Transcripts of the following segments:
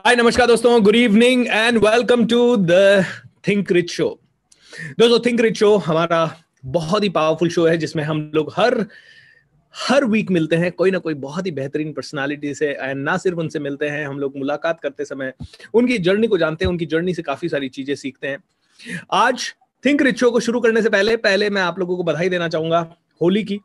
हाय नमस्कार दोस्तों, good evening and welcome to the think rich show. दोस्तों, थिंक रिच शो हमारा बहुत ही पावरफुल शो है जिसमें हम लोग हर वीक मिलते हैं कोई ना कोई बहुत ही बेहतरीन पर्सनालिटी से। एंड ना सिर्फ उनसे मिलते हैं, हम लोग मुलाकात करते समय उनकी जर्नी को जानते हैं, उनकी जर्नी से काफी सारी चीजें सीखते हैं। आज थिंक रिच शो को शुरू करने से पहले मैं आप लोगों को बधाई देना चाहूंगा होली की।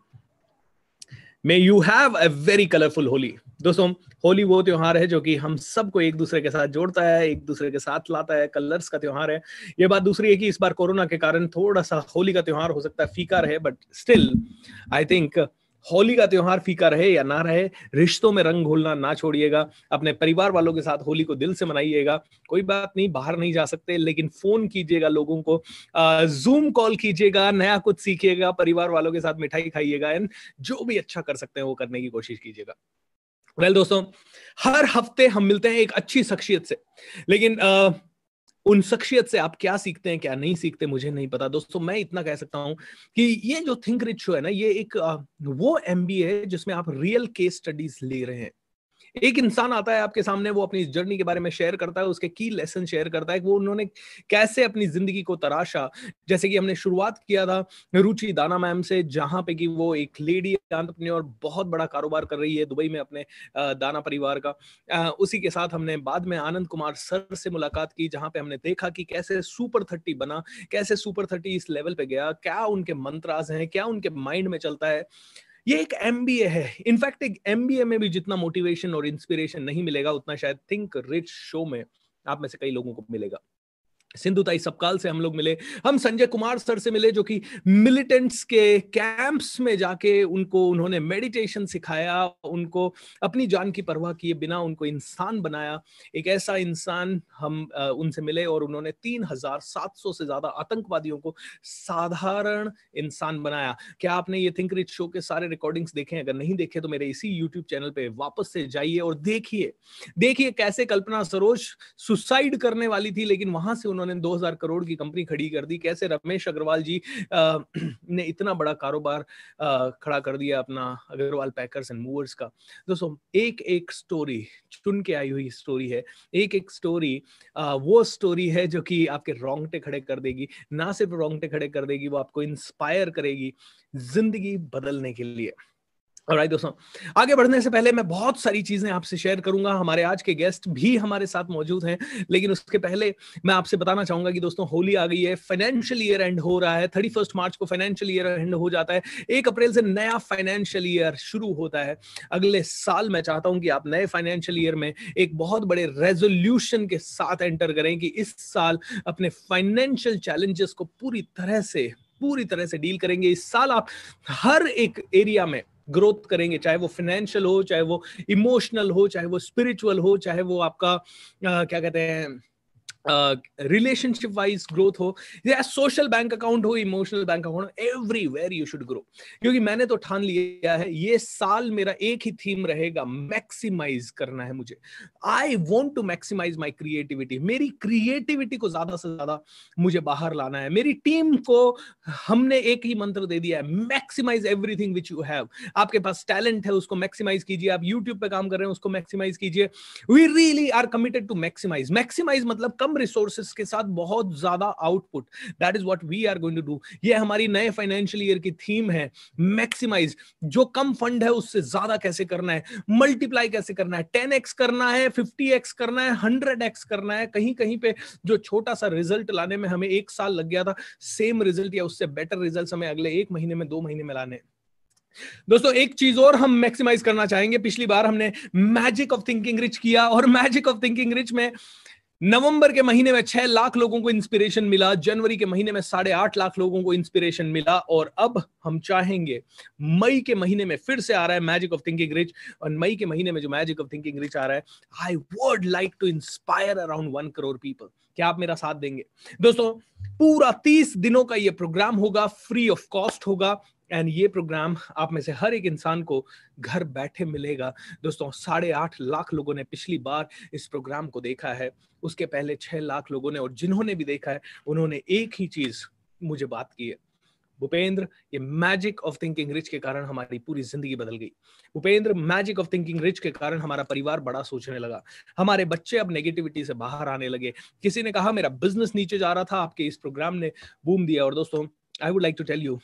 May you have a very colourful Holi. दोस्तों, होली वो त्योहार है जो कि हम सबको एक दूसरे के साथ जोड़ता है, एक दूसरे के साथ लाता है, कलर्स का त्योहार है। ये बात दूसरी है कि इस बार कोरोना के कारण थोड़ा सा होली का त्योहार हो सकता है फीका रहे, but still I think Holi का त्योहार फीका रहे या ना रहे, रिश्तों में रंग घोलना ना छोड़िएगा। अपने परिवार वालों के साथ होली को दिल से मनाइएगा। कोई बात नहीं, बाहर नहीं जा सकते, लेकिन फोन कीजिएगा लोगों को, जूम कॉल कीजिएगा, नया कुछ सीखिएगा, परिवार वालों के साथ मिठाई खाइएगा, एंड जो भी अच्छा कर सकते हैं वो करने की कोशिश कीजिएगा। दोस्तों, हर हफ्ते हम मिलते हैं एक अच्छी शख्सियत से, लेकिन उन शख्सियत से आप क्या सीखते हैं क्या नहीं सीखते मुझे नहीं पता। दोस्तों, मैं इतना कह सकता हूं कि ये जो थिंक रिच शो है ना, ये एक वो एमबीए है जिसमें आप रियल केस स्टडीज ले रहे हैं। एक इंसान आता है आपके सामने, वो अपनी जर्नी के बारे में शेयर करता है, उसके की लेसन शेयर करता है कि वो उन्होंने कैसे अपनी जिंदगी को तराशा। जैसे कि हमने शुरुआत किया था रुचि दाना मैम से, जहां पे कि वो एक लेडी एंटरप्रेन्योर बहुत बड़ा कारोबार कर रही है दुबई में अपने दाना परिवार का। उसी के साथ हमने बाद में आनंद कुमार सर से मुलाकात की, जहां पे हमने देखा कि कैसे सुपर 30 बना, कैसे सुपर 30 इस लेवल पे गया, क्या उनके मंत्राज हैं, क्या उनके माइंड में चलता है। ये एक एमबीए है। इनफैक्ट एक एमबीए में भी जितना मोटिवेशन और इंस्पिरेशन नहीं मिलेगा, उतना शायद थिंक रिच शो में आप में से कई लोगों को मिलेगा। सिंधु ताई सपकाल से हम लोग मिले, हम संजय कुमार सर से मिले, जो कि मिलिटेंट्स के कैंप्स में जाके उन्होंने मेडिटेशन सिखाया, उनको अपनी जान की परवाह किए बिना उनको इंसान बनाया। एक ऐसा इंसान हम उनसे मिले, और उन्होंने 3700 से ज्यादा आतंकवादियों को साधारण इंसान बनाया। क्या आपने ये थिंक रिच शो के सारे रिकॉर्डिंग्स देखे? अगर नहीं देखे तो मेरे इसी यूट्यूब चैनल पे वापस से जाइए और देखिए कैसे कल्पना सरोज सुसाइड करने वाली थी, लेकिन वहां से उन्होंने 2000 करोड़ की कंपनी खड़ी कर दी। कैसे रमेश अग्रवाल जी ने इतना बड़ा कारोबार खड़ा कर दिया अपना, अग्रवाल पैकर्स एंड मूवर्स का। दोस्तों, एक एक स्टोरी चुन के आई हुई स्टोरी है। एक एक स्टोरी वो स्टोरी है जो कि आपके रोंगटे खड़े कर देगी। ना सिर्फ रोंगटे खड़े कर देगी, वो आपको इंस्पायर करेगी जिंदगी बदलने के लिए। ऑलराइट दोस्तों, आगे बढ़ने से पहले मैं बहुत सारी चीजें आपसे शेयर करूंगा। हमारे आज के गेस्ट भी हमारे साथ मौजूद हैं, लेकिन उसके पहले मैं आपसे बताना चाहूंगा कि दोस्तों, होली आ गई है, फाइनेंशियल ईयर एंड हो रहा है। 31 मार्च को फाइनेंशियल ईयर एंड हो जाता है। 1 अप्रैल से नया फाइनेंशियल ईयर शुरू होता है। अगले साल मैं चाहता हूं कि आप नए फाइनेंशियल ईयर में एक बहुत बड़े रेजोल्यूशन के साथ एंटर करें कि इस साल अपने फाइनेंशियल चैलेंजेस को पूरी तरह से डील करेंगे। इस साल आप हर एक एरिया में ग्रोथ करेंगे, चाहे वो फाइनेंशियल हो, चाहे वो इमोशनल हो, चाहे वो स्पिरिचुअल हो, चाहे वो आपका क्या कहते हैं रिलेशनशिप वाइज ग्रोथ हो, या सोशल बैंक अकाउंट हो, emotional bank account, everywhere you should grow. क्योंकि मैंने तो ठान लिया है, ये साल मेरा एक ही थीम रहेगा, मैक्सिमाइज करना है मुझे। I want to maximise my creativity. मेरी क्रिएटिविटी को ज्यादा से ज्यादा मुझे बाहर लाना है। मेरी टीम को हमने एक ही मंत्र दे दिया है, maximise everything which you have. आपके पास टैलेंट है, उसको मैक्सिमाइज कीजिए। आप यूट्यूब पे काम कर रहे हैं, उसको मैक्सिमाइज कीजिए। We really are committed to maximise मतलब कम रिसोर्सेस के साथ बहुत ज्यादा output. That is what we are going to do. ये हमारी नए फाइनेंशियल ईयर की थीम है, मैक्सिमाइज। जो कम फंड है उससे ज्यादा कैसे करना है, मल्टीप्लाई कैसे करना है, 10x करना है, 50x करना है, 100x करना है। कहीं कहीं पे जो छोटा सा रिजल्ट लाने में हमें 1 साल लग गया था, सेम रिजल्ट या उससे बेटर रिजल्ट हमें अगले 1 महीने में, 2 महीने में लाने। दोस्तों, एक चीज और हम मैक्सिमाइज करना चाहेंगे। पिछली बार हमने मैजिक ऑफ थिंकिंग रिच किया, और मैजिक ऑफ थिंकिंग रिच में नवंबर के महीने में 6 लाख लोगों को इंस्पिरेशन मिला, जनवरी के महीने में 8.5 लाख लोगों को इंस्पिरेशन मिला, और अब हम चाहेंगे मई के महीने में फिर से आ रहा है मैजिक ऑफ थिंकिंग रिच। और मई के महीने में जो मैजिक ऑफ थिंकिंग रिच आ रहा है, I would like to inspire around 1 crore people. क्या आप मेरा साथ देंगे? दोस्तों, पूरा 30 दिनों का ये प्रोग्राम होगा, फ्री ऑफ कॉस्ट होगा, एंड ये प्रोग्राम आप में से हर एक इंसान को घर बैठे मिलेगा। दोस्तों, 8.5 लाख लोगों ने पिछली बार इस प्रोग्राम को देखा है, उसके पहले 6 लाख लोगों ने, और जिन्होंने भी देखा है उन्होंने एक ही चीज मुझे बात की है, भूपेंद्र, ये मैजिक ऑफ थिंकिंग रिच के कारण हमारी पूरी जिंदगी बदल गई। Bhupendra, magic of thinking rich के कारण हमारा परिवार बड़ा सोचने लगा, हमारे बच्चे अब नेगेटिविटी से बाहर आने लगे। किसी ने कहा मेरा बिजनेस नीचे जा रहा था, आपके इस प्रोग्राम ने बूम दिया। और दोस्तों, I would like to tell you,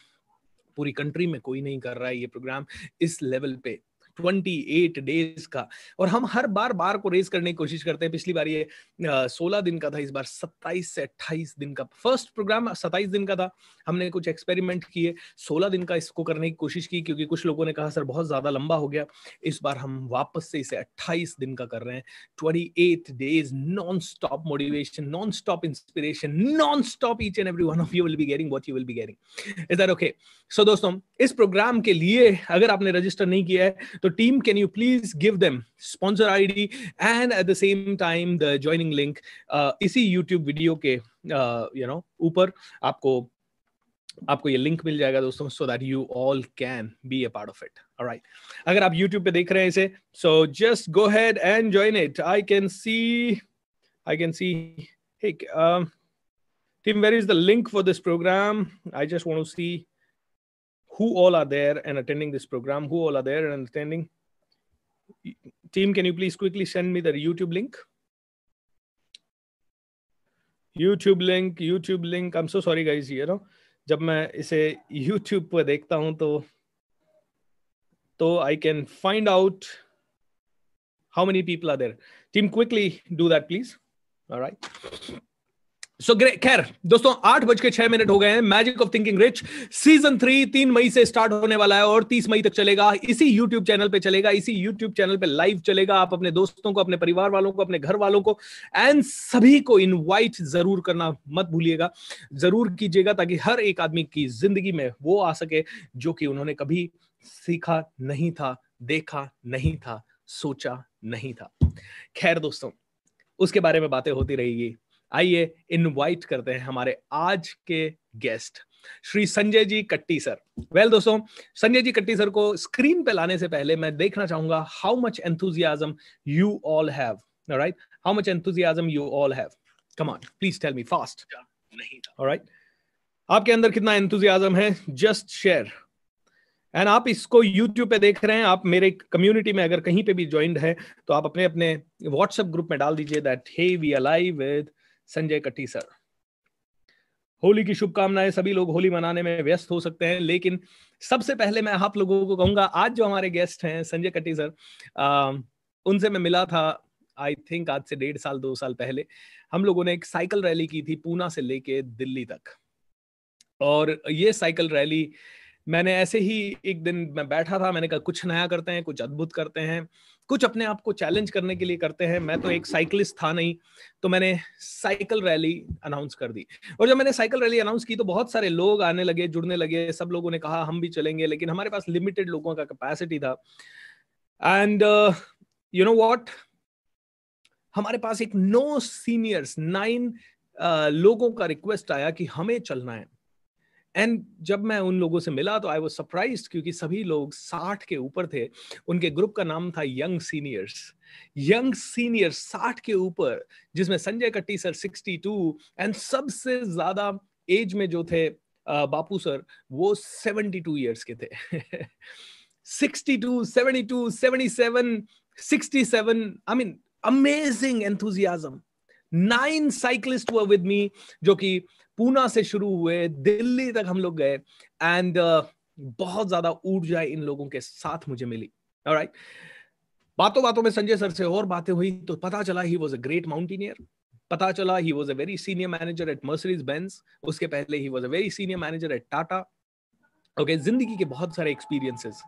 पूरी कंट्री में कोई नहीं कर रहा है ये प्रोग्राम इस लेवल पे, 28 डेज का। और हम हर बार को रेज करने की कोशिश करते हैं। पिछली बार ये 16 दिन का था, इस बार 27 से 28 दिन का। फर्स्ट प्रोग्राम 27 दिन का था, हमने कुछ एक्सपेरिमेंट किए, 16 दिन का इसको करने की कोशिश की, क्योंकि कुछ लोगों ने कहा सर बहुत ज्यादा लंबा हो गया। इस बार हम वापस से इसे 28 दिन का कर रहे हैं। 28 days non stop motivation, non stop inspiration, non stop each and every one of you will be getting what you will be getting. Is that okay? So दोस्तों, इस प्रोग्राम के लिए अगर आपने रजिस्टर नहीं किया है तो team, can you please give them sponsor ID and at the same time the joining link. इसी यूट्यूब वीडियो के ऊपर आपको ये लिंक मिल जाएगा दोस्तों, so that you all can be a part of it. Alright, अगर आप यूट्यूब पे देख रहे हैं इसे, so just go ahead and join it. I can see hey, team, where is the link for this program? I just want to see who all are there and attending this program, who all are there and attending. Team, can you please quickly send me the YouTube link? YouTube link. I'm so sorry guys, जब मैं इसे YouTube पर देखता हूं तो I can find out how many people are there. Team, quickly do that please. All right. So great. खैर दोस्तों, 8:06 हो गए हैं। Magic of thinking rich season 3 3 मई से स्टार्ट होने वाला है और 30 मई तक चलेगा। इसी यूट्यूब चैनल पे चलेगा, इसी यूट्यूब चैनल पे लाइव चलेगा। आप अपने दोस्तों को, अपने परिवार वालों को, अपने घर वालों को एंड सभी को इनवाइट जरूर करना मत भूलिएगा, जरूर कीजिएगा, ताकि हर एक आदमी की जिंदगी में वो आ सके जो कि उन्होंने कभी सीखा नहीं था, देखा नहीं था, सोचा नहीं था। खैर दोस्तों, उसके बारे में बातें होती रहेगी। आइए इनवाइट करते हैं हमारे आज के गेस्ट, श्री संजय जी कट्टी सर। वेल दोस्तों, संजय जी कट्टी सर को स्क्रीन पे लाने से पहले मैं देखना चाहूंगा how much enthusiasm you all have. Alright, how much enthusiasm you all have? Come on, please tell me fast. नहीं था। ऑलराइट, आपके अंदर कितना एंथुजियाज्म है? Just share. एंड आप इसको YouTube पे देख रहे हैं, आप मेरे कम्युनिटी में अगर कहीं पे भी ज्वाइंड है तो आप अपने अपने व्हाट्सएप ग्रुप में डाल दीजिए that hey we are live with Sanjay Katti sir. Holi की शुभकामनाएं। सभी लोग होली मनाने में व्यस्त हो सकते हैं, लेकिन सबसे पहले मैं आप लोगों को कहूंगा, आज जो हमारे गेस्ट हैं संजय कट्टी सर, उनसे मैं मिला था आई थिंक आज से 1.5 साल 2 साल पहले। हम लोगों ने एक साइकिल रैली की थी पूना से लेके दिल्ली तक। और ये साइकिल रैली मैंने ऐसे ही एक दिन मैं बैठा था, मैंने कहा कुछ नया करते हैं, कुछ अद्भुत करते हैं, कुछ अपने आप को चैलेंज करने के लिए करते हैं। मैं तो एक साइकिलिस्ट था नहीं, तो मैंने साइकिल रैली अनाउंस कर दी। और जब मैंने साइकिल रैली अनाउंस की तो बहुत सारे लोग आने लगे, जुड़ने लगे। सब लोगों ने कहा हम भी चलेंगे, लेकिन हमारे पास लिमिटेड लोगों का कैपेसिटी था। एंड यू नो व्हाट, हमारे पास एक 9 सीनियर्स 9 लोगों का रिक्वेस्ट आया कि हमें चलना है। एंड जब मैं उन लोगों से मिला तो आई वाज सरप्राइज्ड, क्योंकि सभी लोग 60 के ऊपर थे। उनके ग्रुप का नाम था यंग सीनियर्स। यंग सीनियर्स 60 के ऊपर, जिसमें संजय कट्टी सर 62 एंड सबसे ज्यादा एज में जो थे बापू सर, वो 72 इयर्स के थे। 62, 72, 77, 67, I mean amazing enthusiasm. 9 cyclist were with me, जो कि पूना से शुरू हुए, दिल्ली तक हम लोग गए। एंड बहुत ज्यादा ऊर्जा इन लोगों के साथ मुझे मिली। ऑलराइट, बातों बातों में संजय सर से और बातें हुई तो पता चला he was a great mountaineer. पता चला he was a very senior manager eight Mercedes Benz. उसके पहले he was a very senior manager eight Tata. Okay, जिंदगी के बहुत सारे एक्सपीरियंसेस।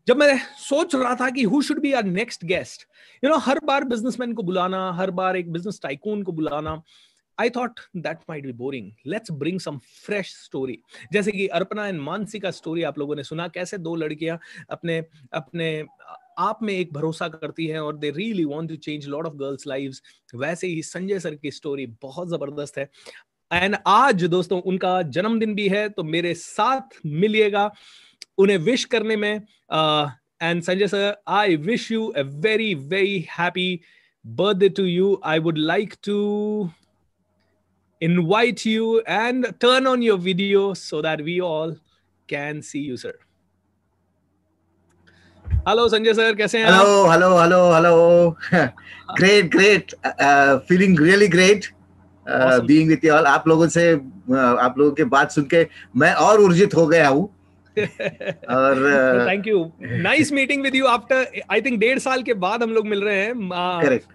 जब मैं सोच रहा था कि who should be our next guest, हर बार बिजनेसमैन को बुलाना, हर बार एक बिजनेस टाइकून को बुलाना, I thought that might be boring. Let's bring some fresh story. जैसे कि अर्पणा एंड मानसी का स्टोरी आप लोगों ने सुना, कैसे 2 लड़कियां अपने अपने आप में एक भरोसा करती हैं और they really want to change lot of girls' lives. वैसे ही संजय सर की स्टोरी बहुत जबरदस्त है। एंड आज दोस्तों उनका जन्मदिन भी है, तो मेरे साथ मिलिएगा उन्हें विश करने में। And Sanjay sir, I wish you a very very happy birthday to you. I would like to invite you and turn on your video so that we all can see you, sir. Hello, Sanjay sir, कैसे हैं आप? Hello. Great. Feeling really great. Awesome. Being with you all. आप लोगों के बात सुन के मैं और ऊर्जित हो गया हूँ. और तो thank you, nice meeting with you after I think 1.5 साल के बाद हम लोग मिल रहे हैं. करेक्ट.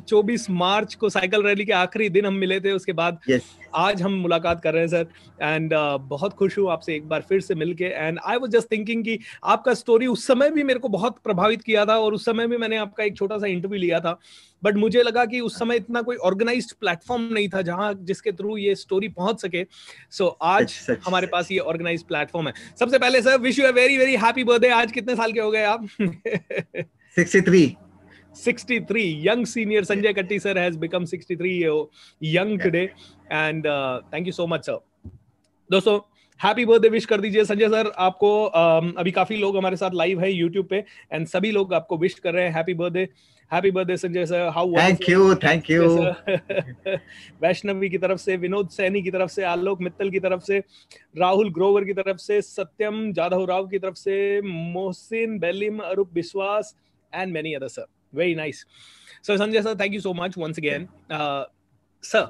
24 मार्च को साइकिल रैली के आखिरी दिन हम मिले थे, उसके बाद आज हम मुलाकात कर रहे हैं सर. एंड बहुत खुश हूँ आपसे एक बार फिर से मिलके. And I was just thinking कि आपका स्टोरी उस समय भी मेरे को बहुत प्रभावित किया था, और उस समय भी मैंने आपका एक छोटा सा इंटरव्यू लिया था. बट मुझे लगा कि उस समय इतना कोई ऑर्गेनाइज्ड प्लेटफॉर्म नहीं था जहां जिसके थ्रू ये स्टोरी पहुंच सके. सो आज हमारे पास ये ऑर्गेनाइज्ड प्लेटफॉर्म है. सबसे पहले sir, wish you a very very happy birthday. आज कितने साल के हो गए आप? 63. Young senior Sanjay Katti sir has become 63 young today. And thank you so much sir. दोस्तों, हैप्पी बर्थडे विश कर दीजिए संजय सर. आपको अभी काफी लोग हमारे साथ लाइव है यूट्यूब पे, एंड सभी लोग आपको विश कर रहे हैं happy birthday Sanjay sir. How thank you. Vaishnavi की तरफ से, विनोद सैनी की तरफ से, आलोक मित्तल की तरफ से, राहुल ग्रोवर की तरफ से, सत्यम जाधव राव की तरफ से, Mohsin Belim, Arup Vishwas and many other sir. Very nice. So Sanjay sir, thank you so much once again. Sir,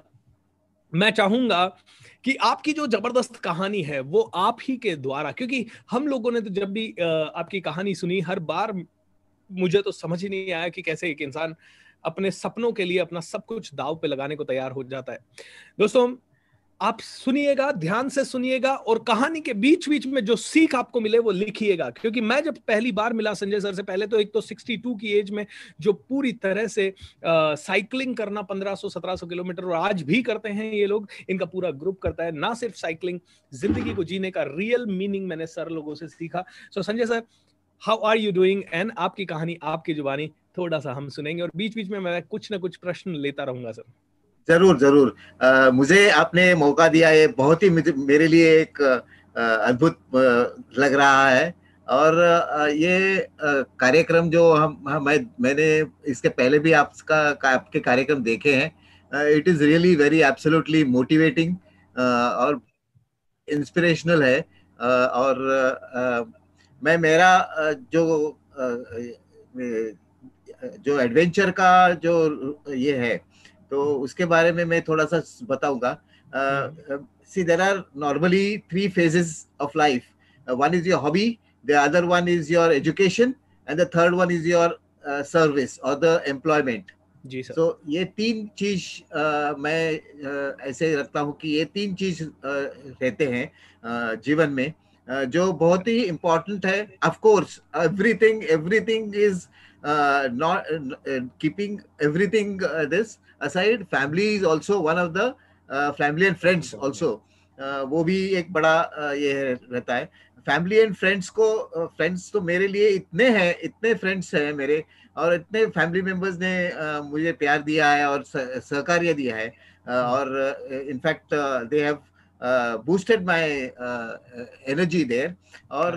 मैं चाहूंगा कि आपकी जो जबरदस्त कहानी है वो आप ही के द्वारा, क्योंकि हम लोगों ने तो जब भी आपकी कहानी सुनी, हर बार मुझे तो समझ ही नहीं आया कि कैसे एक इंसान अपने सपनों के लिए अपना सब कुछ दांव पे लगाने को तैयार हो जाता है. दोस्तों, आप सुनिएगा, ध्यान से सुनिएगा, और कहानी के बीच बीच में जो सीख आपको मिले वो लिखिएगा. क्योंकि मैं जब पहली बार मिला संजय सर से, पहले तो एक तो 62 की एज में जो पूरी तरह से साइकिलिंग करना 1500-1700 किलोमीटर, और आज भी करते हैं ये लोग, इनका पूरा ग्रुप करता है. ना सिर्फ साइकिलिंग, जिंदगी को जीने का रियल मीनिंग मैंने सर लोगों से सीखा. So Sanjay sir, how are you doing? And आपकी कहानी, आपकी जुबानी थोड़ा सा हम सुनेंगे, और बीच बीच में मैं कुछ ना कुछ प्रश्न लेता रहूंगा सर. जरूर. मुझे आपने मौका दिया, ये बहुत ही मेरे लिए एक अद्भुत लग रहा है. और ये कार्यक्रम जो मैंने इसके पहले भी आपके कार्यक्रम देखे हैं. It is really very absolutely motivating और इंस्पिरेशनल है. और मैं मेरा जो एडवेंचर का जो ये है, तो उसके बारे में मैं थोड़ा सा बताऊंगा. See, there are normally 3 phases of life. One is your hobby, the other one is your education, and the third one is your service or the employment. जी सर. So ये 3 चीज मैं ऐसे रखता हूँ कि ये 3 चीज रहते हैं जीवन में, जो बहुत ही important है. Of course, everything is not keeping everything this aside. Family is also one of the family and friends also. वो भी एक बड़ा ये रहता है. फैमिली एंड फ्रेंड्स फ्रेंड्स तो मेरे लिए इतने फ्रेंड्स हैं मेरे, और इतने फैमिली मेंबर्स ने मुझे प्यार दिया है और सहकार्य दिया है. और in fact they have boosted my energy there. और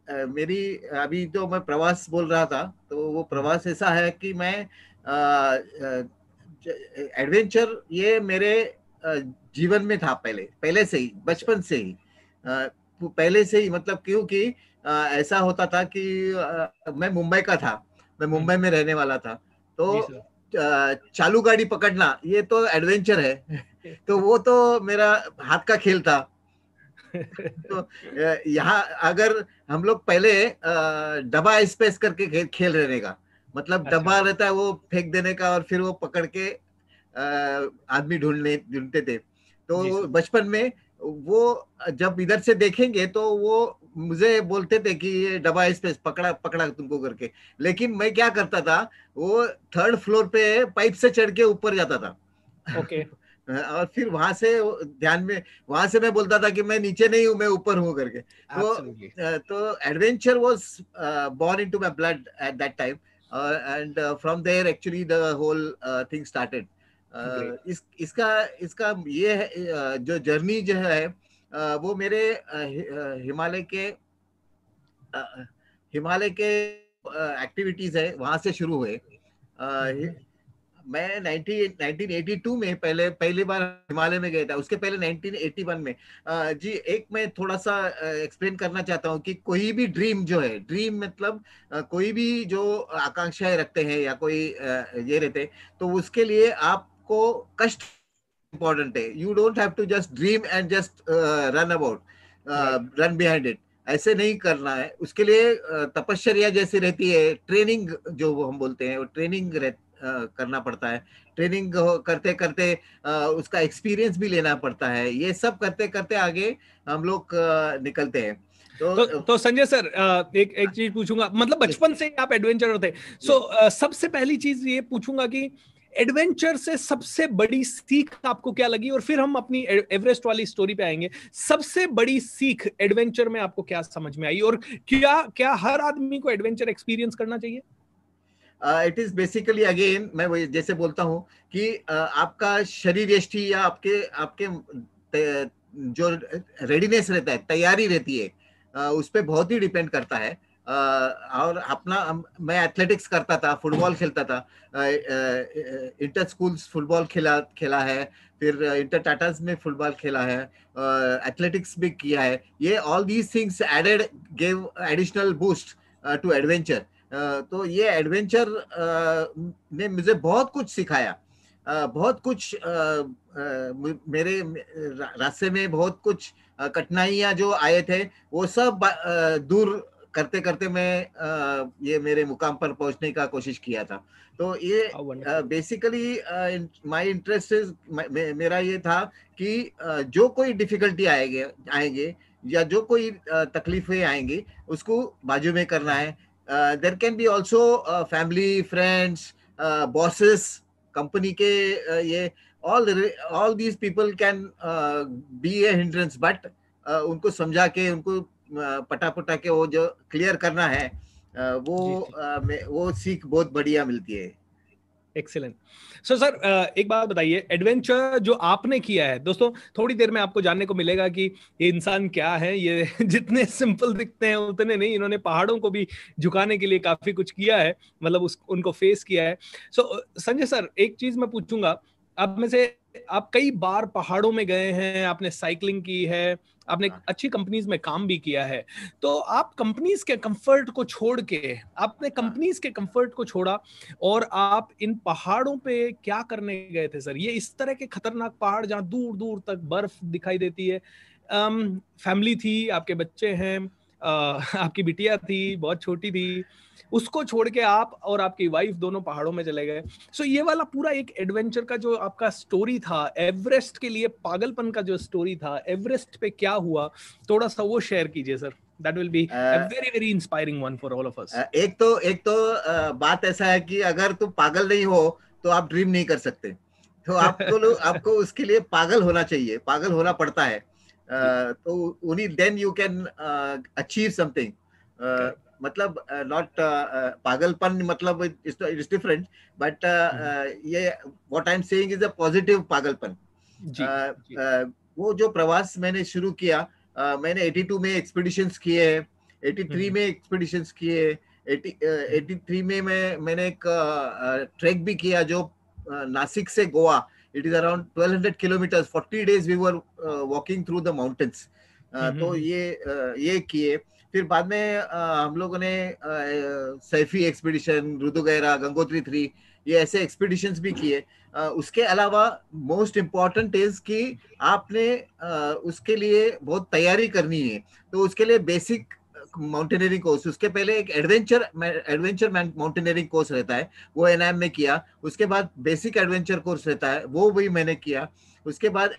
मेरी अभी तो मैं प्रवास बोल रहा था, तो वो प्रवास ऐसा है कि मैं एडवेंचर ये मेरे जीवन में था पहले से ही, बचपन से ही, पहले से ही. मतलब क्योंकि ऐसा होता था कि मैं मुंबई का था, मैं मुंबई में रहने वाला था, तो चालू गाड़ी पकड़ना ये तो एडवेंचर है. तो वो तो मेरा हाथ का खेल था. तो यहाँ अगर हम लोग पहले डब्बा स्पेस करके खेल रहने का, मतलब डब्बा रहता है वो फेंक देने का, और फिर वो पकड़ के आदमी ढूंढते थे. तो बचपन में वो जब इधर से देखेंगे तो वो मुझे बोलते थे कि ये डब्बा स्पेस पकड़ा तुमको करके. लेकिन मैं क्या करता था, वो 3rd फ्लोर पे पाइप से चढ़ के ऊपर जाता था. ओके. और फिर वहां से मैं बोलता था कि मैं नीचे नहीं हूँ, मैं ऊपर हूँ करके. तो adventure was born into my blood at that time, and from there actually the whole thing started. इसका ये है, जो जर्नी जो है वो मेरे हिमालय के एक्टिविटीज है, वहां से शुरू हुए. मैं 1982 में पहली बार हिमालय में गया था। उसके पहले 1981 में। जी, एक मैं थोड़ा सा एक्सप्लेन करना चाहता हूँ कि कोई भी ड्रीम जो है, ड्रीम मतलब कोई भी जो आकांक्षाएं रखते हैं या कोई ये रहते हैं, तो उसके लिए आपको कष्ट इम्पोर्टेंट है। You don't have to just dream and just run about, run behind it. ऐसे नहीं करना है। उसके लिए तपश्चर्या जैसी रहती है, ट्रेनिंग जो वो हम बोलते हैं, वो ट्रेनिंग करना पड़ता है। ट्रेनिंग करते करते उसका एक्सपीरियंस भी लेना पड़ता है। ये सब करते करते आगे हम लोग निकलते हैं। तो संजय सर, एक चीज पूछूंगा, मतलब बचपन से ही आप एडवेंचरर थे। सबसे पहली चीज ये पूछूंगा कि एडवेंचर से सबसे बड़ी सीख आपको क्या लगी, और फिर हम अपनी एवरेस्ट वाली स्टोरी पे आएंगे। सबसे बड़ी सीख एडवेंचर में आपको क्या समझ में आई, और क्या क्या हर आदमी को एडवेंचर एक्सपीरियंस करना चाहिए? इट इज बेसिकली, अगेन मैं वही जैसे बोलता हूँ कि आपका शरीर यष्टि या आपके आपके जो रेडीनेस रहता है, तैयारी रहती है, उस पर बहुत ही डिपेंड करता है। और अपना मैं एथलेटिक्स करता था, फुटबॉल खेलता था, इंटर स्कूल्स फुटबॉल खेला है, फिर इंटर टाटास में फुटबॉल खेला है, एथलेटिक्स भी किया है। ये all these things added gave additional boost to adventure. तो ये एडवेंचर ने मुझे बहुत कुछ सिखाया। बहुत कुछ मेरे रास्ते में बहुत कुछ कठिनाइयां जो आए थे, वो सब दूर करते करते मैं ये मेरे मुकाम पर पहुंचने का कोशिश किया था। तो ये बेसिकली माय इंटरेस्ट इज, मेरा ये था कि जो कोई डिफिकल्टी आएंगे या जो कोई तकलीफें आएंगी, उसको बाजू में करना है। there can be also family, friends, bosses, company के ये all these people can be a hindrance, but उनको समझा के, उनको पटा के वो जो क्लियर करना है, वो सीख बहुत बढ़िया मिलती है। एक्सीलेंट। सो सर, एक बात बताइए, एडवेंचर जो आपने किया है, दोस्तों थोड़ी देर में आपको जानने को मिलेगा कि ये इंसान क्या है। ये जितने सिंपल दिखते हैं उतने नहीं, इन्होंने पहाड़ों को भी झुकाने के लिए काफी कुछ किया है, मतलब उनको फेस किया है। संजय सर, एक चीज मैं पूछूंगा आप में से, आप कई बार पहाड़ों में गए हैं, आपने साइकिलिंग की है, आपने अच्छी कंपनीज में काम भी किया है, तो आप कंपनीज के कंफर्ट को छोड़ के, आपने कंपनीज के कंफर्ट को छोड़ा और आप इन पहाड़ों पे क्या करने गए थे सर? ये इस तरह के खतरनाक पहाड़ जहां दूर दूर तक बर्फ दिखाई देती है। फैमिली थी, आपके बच्चे हैं, आपकी बिटिया थी, बहुत छोटी थी, उसको छोड़ के आप और आपकी वाइफ दोनों पहाड़ों में चले गए। ये वाला पूरा एक एडवेंचर का जो आपका स्टोरी था, एवरेस्ट के लिए पागलपन का जो स्टोरी था, एवरेस्ट पे क्या हुआ, थोड़ा सा वो शेयर कीजिए sir. That will be a very very inspiring one for all of us. एक तो बात ऐसा है कि अगर तुम पागल नहीं हो तो आप ड्रीम नहीं कर सकते। तो आपको उसके लिए पागल होना चाहिए, पागल होना पड़ता है। तो उन्हीं then you can achieve something. मतलब नॉट पागलपन, मतलब इट्स डिफरेंट, बट ये what I am saying is a positive पागलपन। वो जो प्रवास मैंने शुरू किया, मैंने 82 में एक्सपीडिशंस किए, 83 में एक्सपीडिशंस किए, 83 में मैंने एक ट्रैक भी किया जो नासिक से Goa. It is around 1200 kilometres, 40 days we were walking through the mountains. तो ये किए। फिर बाद में हम लोगों ने सैफी एक्सपीडिशन, रुदुगैरा, गंगोत्री 3, ये ऐसे एक्सपीडिशंस भी किए। उसके अलावा मोस्ट इम्पॉर्टेंट इज कि आपने उसके लिए बहुत तैयारी करनी है। तो उसके लिए बेसिक माउंटेनियरिंग कोर्स, उसके पहले एक एडवेंचर माउंटेनियरिंग कोर्स रहता है, वो एनआईएम में किया। उसके बाद बेसिक एडवेंचर कोर्स रहता है, वो भी मैंने किया। उसके बाद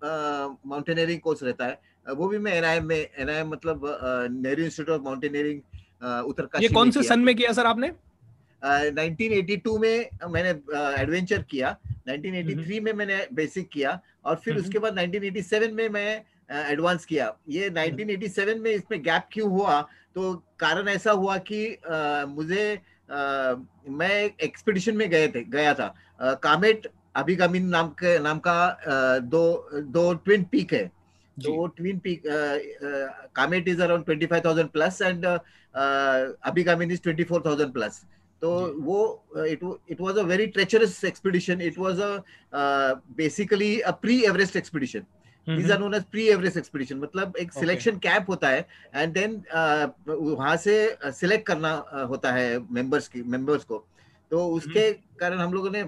माउंटेनियरिंग कोर्स रहता है, वो भी मैं एनआईएम मतलब Nehru institute of mountaineering Uttarkashi. ये कौन से सन में किया सर आपने? 1982 में मैंने एडवेंचर किया, 1983 में मैंने बेसिक किया, और फिर उसके बाद 1987 में मैं एडवांस किया। ये 1987 में इसमें गैप क्यों हुआ? तो कारण ऐसा हुआ कि मैं एक्सपीडिशन में गया था। कामेट अभिगामिन नाम का दो ट्विन पीक है। तो twin peak, Kamet is around 25,000 plus and Abi Gamin is 24,000 plus. तो वो it was a very treacherous expedition. It was a basically a pre-Everest expedition. These are known as pre-Everest expedition. मतलब एक सिलेक्शन कैंप होता है and then वहां से select करना होता है मेंबर्स को. तो उसके कारण हम लोगों ने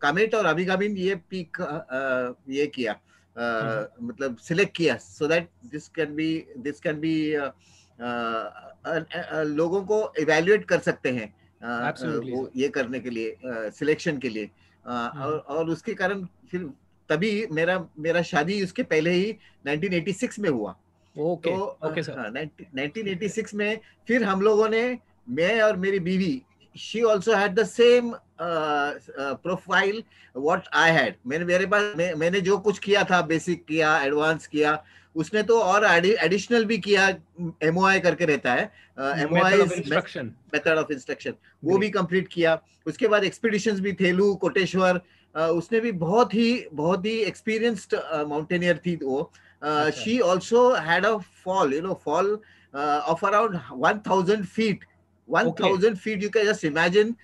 कामेट और अभिगामिन ये पीक ये किया, मतलब सिलेक्ट किया, so that this can be लोगों को इवैल्यूएट कर सकते हैं वो ये करने के लिए, सिलेक्शन के लिए. और उसके कारण फिर तभी मेरा शादी उसके पहले ही 1986 में हुआ. तो 1986 में फिर हम लोगों ने, मैं और मेरी बीवी, she also had the same profile what I had. मेरे पास मैंने जो कुछ किया था, बेसिक किया, एडवांस किया, उसने तो और एडिशनल भी किया. MOI करके रहता है, MOI मेथड ऑफ इंस्ट्रक्शन, वो भी कंप्लीट किया. उसके बाद एक्सपीडिशंस भी, थेलू, कोटेश्वर, उसने भी बहुत ही एक्सपीरियंस्ड माउंटेनियर थी वो. She also had a fall of around 1000 feet. 1000 feet, you can just imagine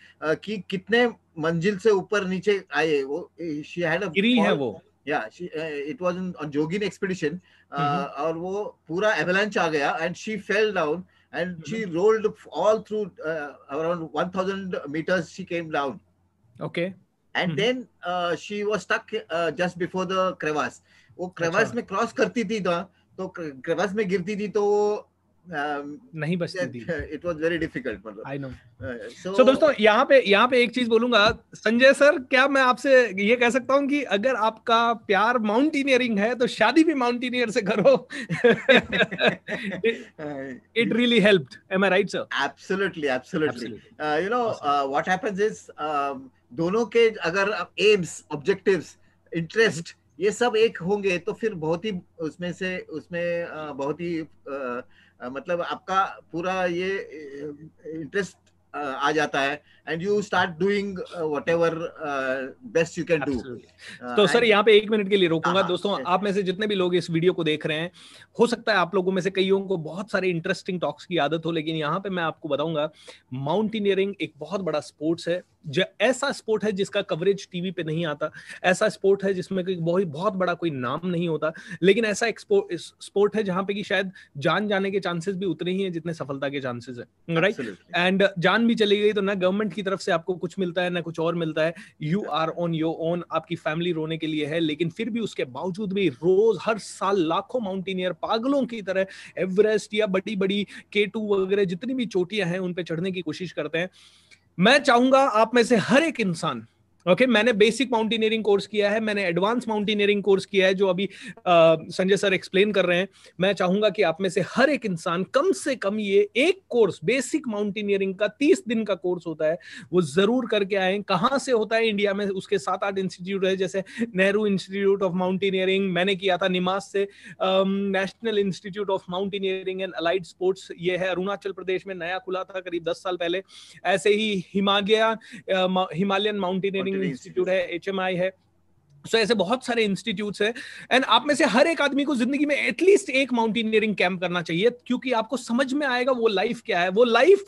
कि कितने मंजिल से ऊपर नीचे आए वो. She had a गिरी है वो. Yeah, it was on Jogging expedition, और वो पूरा avalanche आ गया and she fell down and she rolled all through around 1000 meters. She came down. Okay. And then she was stuck just before the crevasse. वो crevasse में cross करती थी तो crevasse में गिरती थी तो नहीं बचती थी. It was very difficult. I know. So दोस्तों यहाँ पे एक चीज बोलूंगा, संजय सर, क्या मैं आपसे ये कह सकता हूँ कि अगर आपका प्यार माउंटेनियरिंग है तो शादी भी माउंटेनियर से करो. It really helped. Am I right, sir? Absolutely. What happens is दोनों के अगर एम्स, ऑब्जेक्टिव्स, इंटरेस्ट ये सब एक होंगे तो फिर बहुत ही उसमें बहुत ही मतलब आपका पूरा ये इंटरेस्ट आ जाता है and you start doing whatever best you can do. तो सर यहाँ पे 1 मिनट के लिए रोकूंगा. दोस्तों, आप में से जितने भी लोग इस वीडियो को देख रहे हैं, हो सकता है आप लोगों में से कईयों को बहुत सारे इंटरेस्टिंग टॉक्स की आदत हो, लेकिन यहाँ पे मैं आपको बताऊंगा माउंटेनियरिंग एक बहुत बड़ा स्पोर्ट्स है. ऐसा स्पोर्ट है जिसका कवरेज टीवी पे नहीं आता, ऐसा स्पोर्ट है जिसमें कोई बहुत बड़ा कोई नाम नहीं होता, लेकिन ऐसा एक स्पोर्ट है जहां पे कि शायद जान जाने के चांसेस भी उतने ही हैं जितने सफलता के चांसेस है. राइट. एंड जान भी चली गई तो ना गवर्नमेंट की तरफ से आपको कुछ मिलता है ना कुछ और मिलता है. You are on your own. आपकी फैमिली रोने के लिए है, लेकिन फिर भी उसके बावजूद भी रोज हर साल लाखों माउंटेनियर पागलों की तरह एवरेस्ट या बड़ी बड़ी K2 वगैरह जितनी भी चोटियां हैं उन पे चढ़ने की कोशिश करते हैं. मैं चाहूंगा आप में से हर एक इंसान, मैंने बेसिक माउंटेनियरिंग कोर्स किया है, मैंने एडवांस माउंटेनियरिंग कोर्स किया है जो अभी संजय सर एक्सप्लेन कर रहे हैं. मैं चाहूंगा कि आप में से हर एक इंसान कम से कम ये एक कोर्स, बेसिक माउंटेनियरिंग का 30 दिन का कोर्स होता है, वो जरूर करके आए. कहां से होता है? इंडिया में उसके 7-8 इंस्टीट्यूट है, जैसे नेहरू इंस्टीट्यूट ऑफ माउंटेनियरिंग, मैंने किया था निमास से, national institute of mountaineering and allied sports, ये है अरुणाचल प्रदेश में, नया खुला था करीब 10 साल पहले. ऐसे ही हिमालयन माउंटेनियरिंग इंस्टीट्यूट है, HMI है. So, ऐसे बहुत सारे इंस्टीट्यूट्स हैं. एंड आप में से हर एक आदमी को जिंदगी में एटलीस्ट एक माउंटेनियरिंग कैंप करना चाहिए, क्योंकि आपको समझ में आएगा वो लाइफ क्या है. वो लाइफ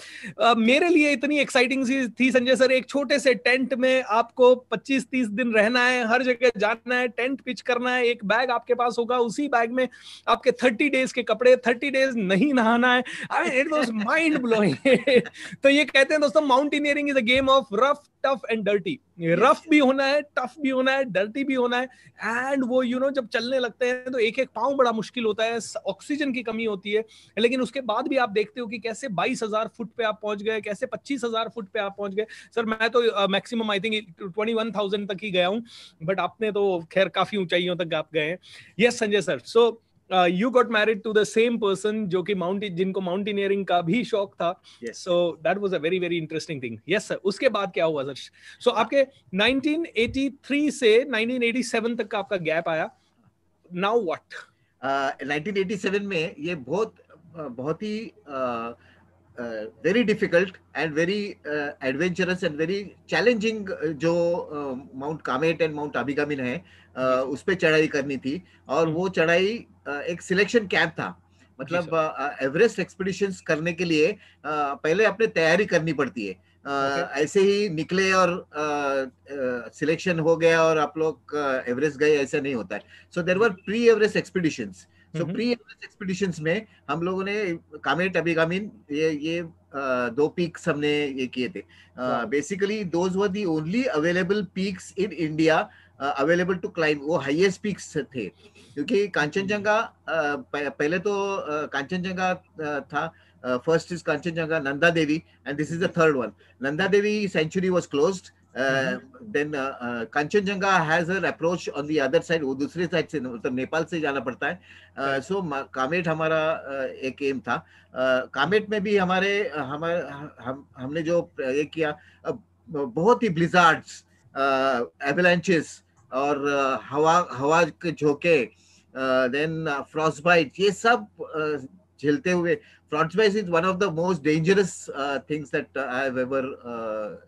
मेरे लिए इतनी एक्साइटिंग थी संजय सर. एक छोटे से टेंट में आपको 25-30 दिन रहना है, हर जगह जाना है, टेंट पिच करना है, एक बैग आपके पास होगा, उसी बैग में आपके 30 डेज के कपड़े, 30 डेज नहीं नहाना है. I mean it was mind blowing. तो ये कहते हैं दोस्तों, mountaineering is a game of rough, tough and dirty. Rough भी होना है, टफ भी होना है, डर्टी भी होना है. एंड वो जब चलने लगते हैं तो एक एक पाँव बड़ा मुश्किल होता है, ऑक्सीजन की कमी होती है, लेकिन उसके बाद भी आप देखते हो कि कैसे 22,000 फुट पे आप पहुंच गए, कैसे 25,000 फुट पे आप पहुंच गए. सर मैं तो मैक्सिमम आई थिंक 21,000 तक ही गया हूं, बट आपने तो खैर काफी ऊंचाइयों तक आप गए हैं. Yes Sanjay sir. So you got married to the same person जो कि जिनको माउंटेनियरिंग का भी शौक था. So that was a very very interesting thing. Yes sir. उसके बाद क्या हुआ सर? So आपके 1983 से 1987 तक का आपका गैप आया. Now what? 1987 में ये बहुत ही very difficult and very adventurous and very challenging जो माउंट कामेट एंड माउंट अभिगामिन है, उस पे चढ़ाई करनी थी. और वो चढ़ाई एक सिलेक्शन कैंप था. मतलब एवरेस्ट एक्सपीडिशंस करने के लिए पहले अपने तैयारी करनी पड़ती है. ऐसे ही निकले और सिलेक्शन हो गया और आप लोग एवरेस्ट गए, ऐसा नहीं होता है. So there were pre Everest expeditions. So pre Everest expeditions में हम लोगों ने कामेट, अभिगामिन, ये दो पीक्स हमने ये किए थे. Basically those were the only available peaks in India available to climb. वो हाईएस्ट पीक्स थे, क्योंकि कांचनजंगा पहले तो कांचनजंगा था. First is Kanchenjunga, Nanda Devi, and this is the third one. Nanda Devi sanctuary was closed. Then Kanchenjunga has an approach on the other side. वो दूसरे side से, मतलब नेपाल से जाना पड़ता है. So कामेट हमारा एक एम था. कामेट में भी हमने जो ये किया, बहुत ही ब्लिजार्ड्स, एवलांचेस और हवा के झोंके, देन फ्रॉस्टबाइट, ये सब झेलते हुए. Frostbite is one of the most dangerous things that I have ever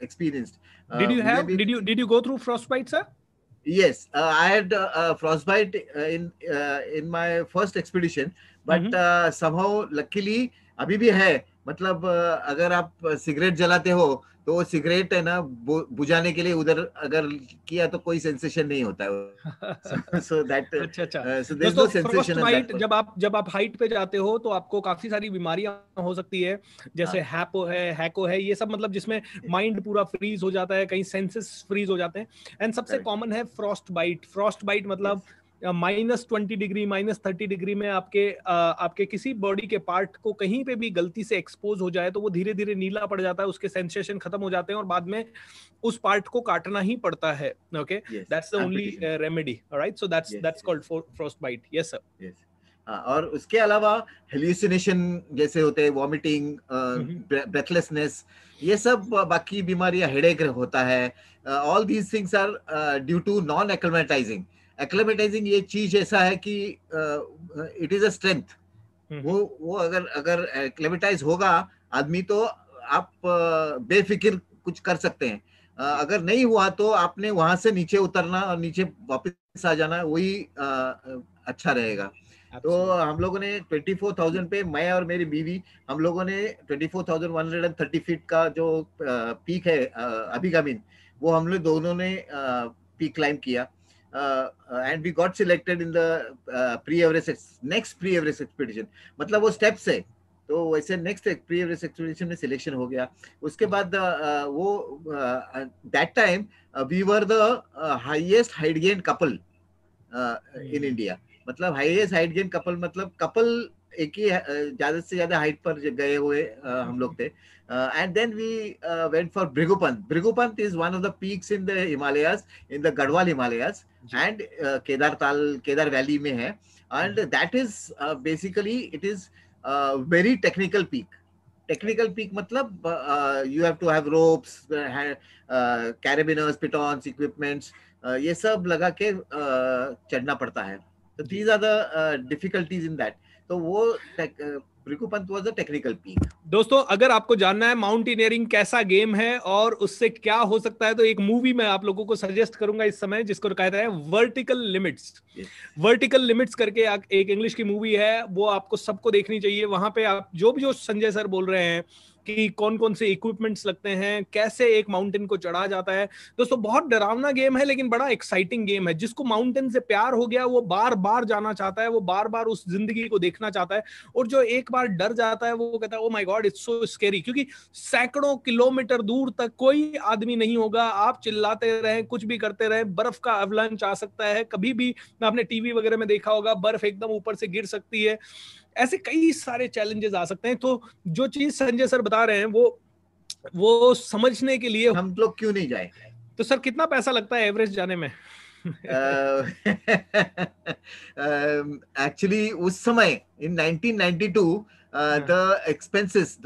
experienced. Did you go through frostbite, sir? Yes, I had frostbite in my first expedition, but somehow luckily अभी भी है. मतलब अगर आप सिगरेट जलाते हो तो वो सिगरेट है ना, बुझाने के लिए उधर अगर किया तो कोई सेंसेशन नहीं होता है. So that so there's no sensation in that. जब आप हाइट पे जाते हो तो आपको काफी सारी बीमारियां हो सकती है, जैसे हैको है, ये सब, मतलब जिसमें माइंड पूरा फ्रीज हो जाता है, कहीं सेंसेस फ्रीज हो जाते हैं. एंड सबसे कॉमन है फ्रॉस्ट बाइट. मतलब -20 डिग्री, -30 डिग्री में आपके किसी बॉडी के पार्ट को कहीं पे भी गलती से एक्सपोज हो जाए तो वो धीरे धीरे नीला पड़ जाता है, उसके सेंसेशन खत्म हो जाते हैं और बाद में उस पार्ट को काटना ही पड़ता है. Okay, that's the only remedy. Alright, so that's called frostbite. Yes sir. और उसके अलावा हेल्यूसिनेशन जैसे होते हैं, वॉमिटिंग, ब्रेथलेसनेस, ये सब बाकी बीमारियां, हेडेक होता है. All these things are due to non acclimatising. Acclimatising ये चीज ऐसा है कि इट इज अ स्ट्रेंथ. वो अगर एक्लेमेटाइज होगा आदमी तो आप बेफिक्र कुछ कर सकते हैं. अगर नहीं हुआ तो आपने वहां से नीचे उतरना और नीचे वापस आ जाना, वही अच्छा रहेगा. तो हम लोगों ने 24,000 पे, मैं और मेरी बीवी, हम लोगों ने 24,130 फीट का जो पीक है अभिगामिन, वो हम लोग दोनों ने पीक क्लाइंब किया. And we got selected in the next pre-Everest expedition. मतलब वो steps है, तो वैसे next pre-Everest expedition में selection हो गया. उसके बाद that time we were the highest height gain couple in India. मतलब highest height gain couple, मतलब couple एक ही ज्यादा से ज्यादा हाइट पर गए हुए हम लोग थे. And then we went for Bhrigupant. Bhrigupant is one of the peaks in the Himalayas, in the Garhwal Himalayas, and Kedar Valley में है. And that is basically, it is very technical peak. Technical peak मतलब you have to have ropes, carabiners, pitons, equipments, ये सब लगा के चढ़ना पड़ता है. So these are the difficulties in that. तो वो Bhrigupant was a technical peak. दोस्तों, अगर आपको जानना है माउंटेनियरिंग कैसा गेम है और उससे क्या हो सकता है, तो एक मूवी मैं आप लोगों को सजेस्ट करूंगा इस समय, जिसको कहता है वर्टिकल लिमिट्स. वर्टिकल लिमिट्स करके एक इंग्लिश की मूवी है, वो आपको सबको देखनी चाहिए. वहां पे आप जो संजय सर बोल रहे हैं कि कौन कौन से इक्विपमेंट्स लगते हैं, कैसे एक माउंटेन को चढ़ा जाता है. दोस्तों, बहुत डरावना गेम है लेकिन बड़ा एक्साइटिंग गेम है. जिसको माउंटेन से प्यार हो गया वो बार बार जाना चाहता है, वो बार बार उस जिंदगी को देखना चाहता है. और जो एक बार डर जाता है वो कहता है, oh my God, it's so scary. क्योंकि सैकड़ों किलोमीटर दूर तक कोई आदमी नहीं होगा, आप चिल्लाते रहें, कुछ भी करते रहें, बर्फ का अवलांच आ सकता है. कभी भी आपने टीवी वगैरह में देखा होगा, बर्फ एकदम ऊपर से गिर सकती है. ऐसे कई सारे चैलेंजेस आ सकते हैं. तो जो चीज संजय सर बता रहे हैं वो समझने के लिए हम लोग क्यों नहीं जाए. तो सर, कितना पैसा लगता है एवरेस्ट जाने में? एक्चुअली उस समय in 1992 the expenses,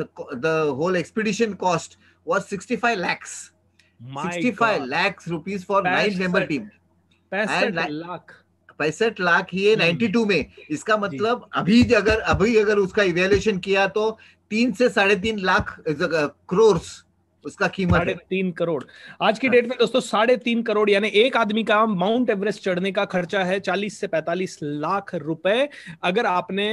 the whole expedition cost was 65 lakhs. 65 lakhs rupees for 9-member team. 65 lakh ही है 92 में. इसका मतलब अभी अगर उसका इवैल्यूएशन किया तो 3 से 3.5 लाख करोड़ उसका कीमत है. 3.5 करोड़ आज की डेट में दोस्तों. 3.5 करोड़ यानी एक आदमी का माउंट एवरेस्ट चढ़ने का खर्चा है 40 से 45 लाख रुपए. अगर आपने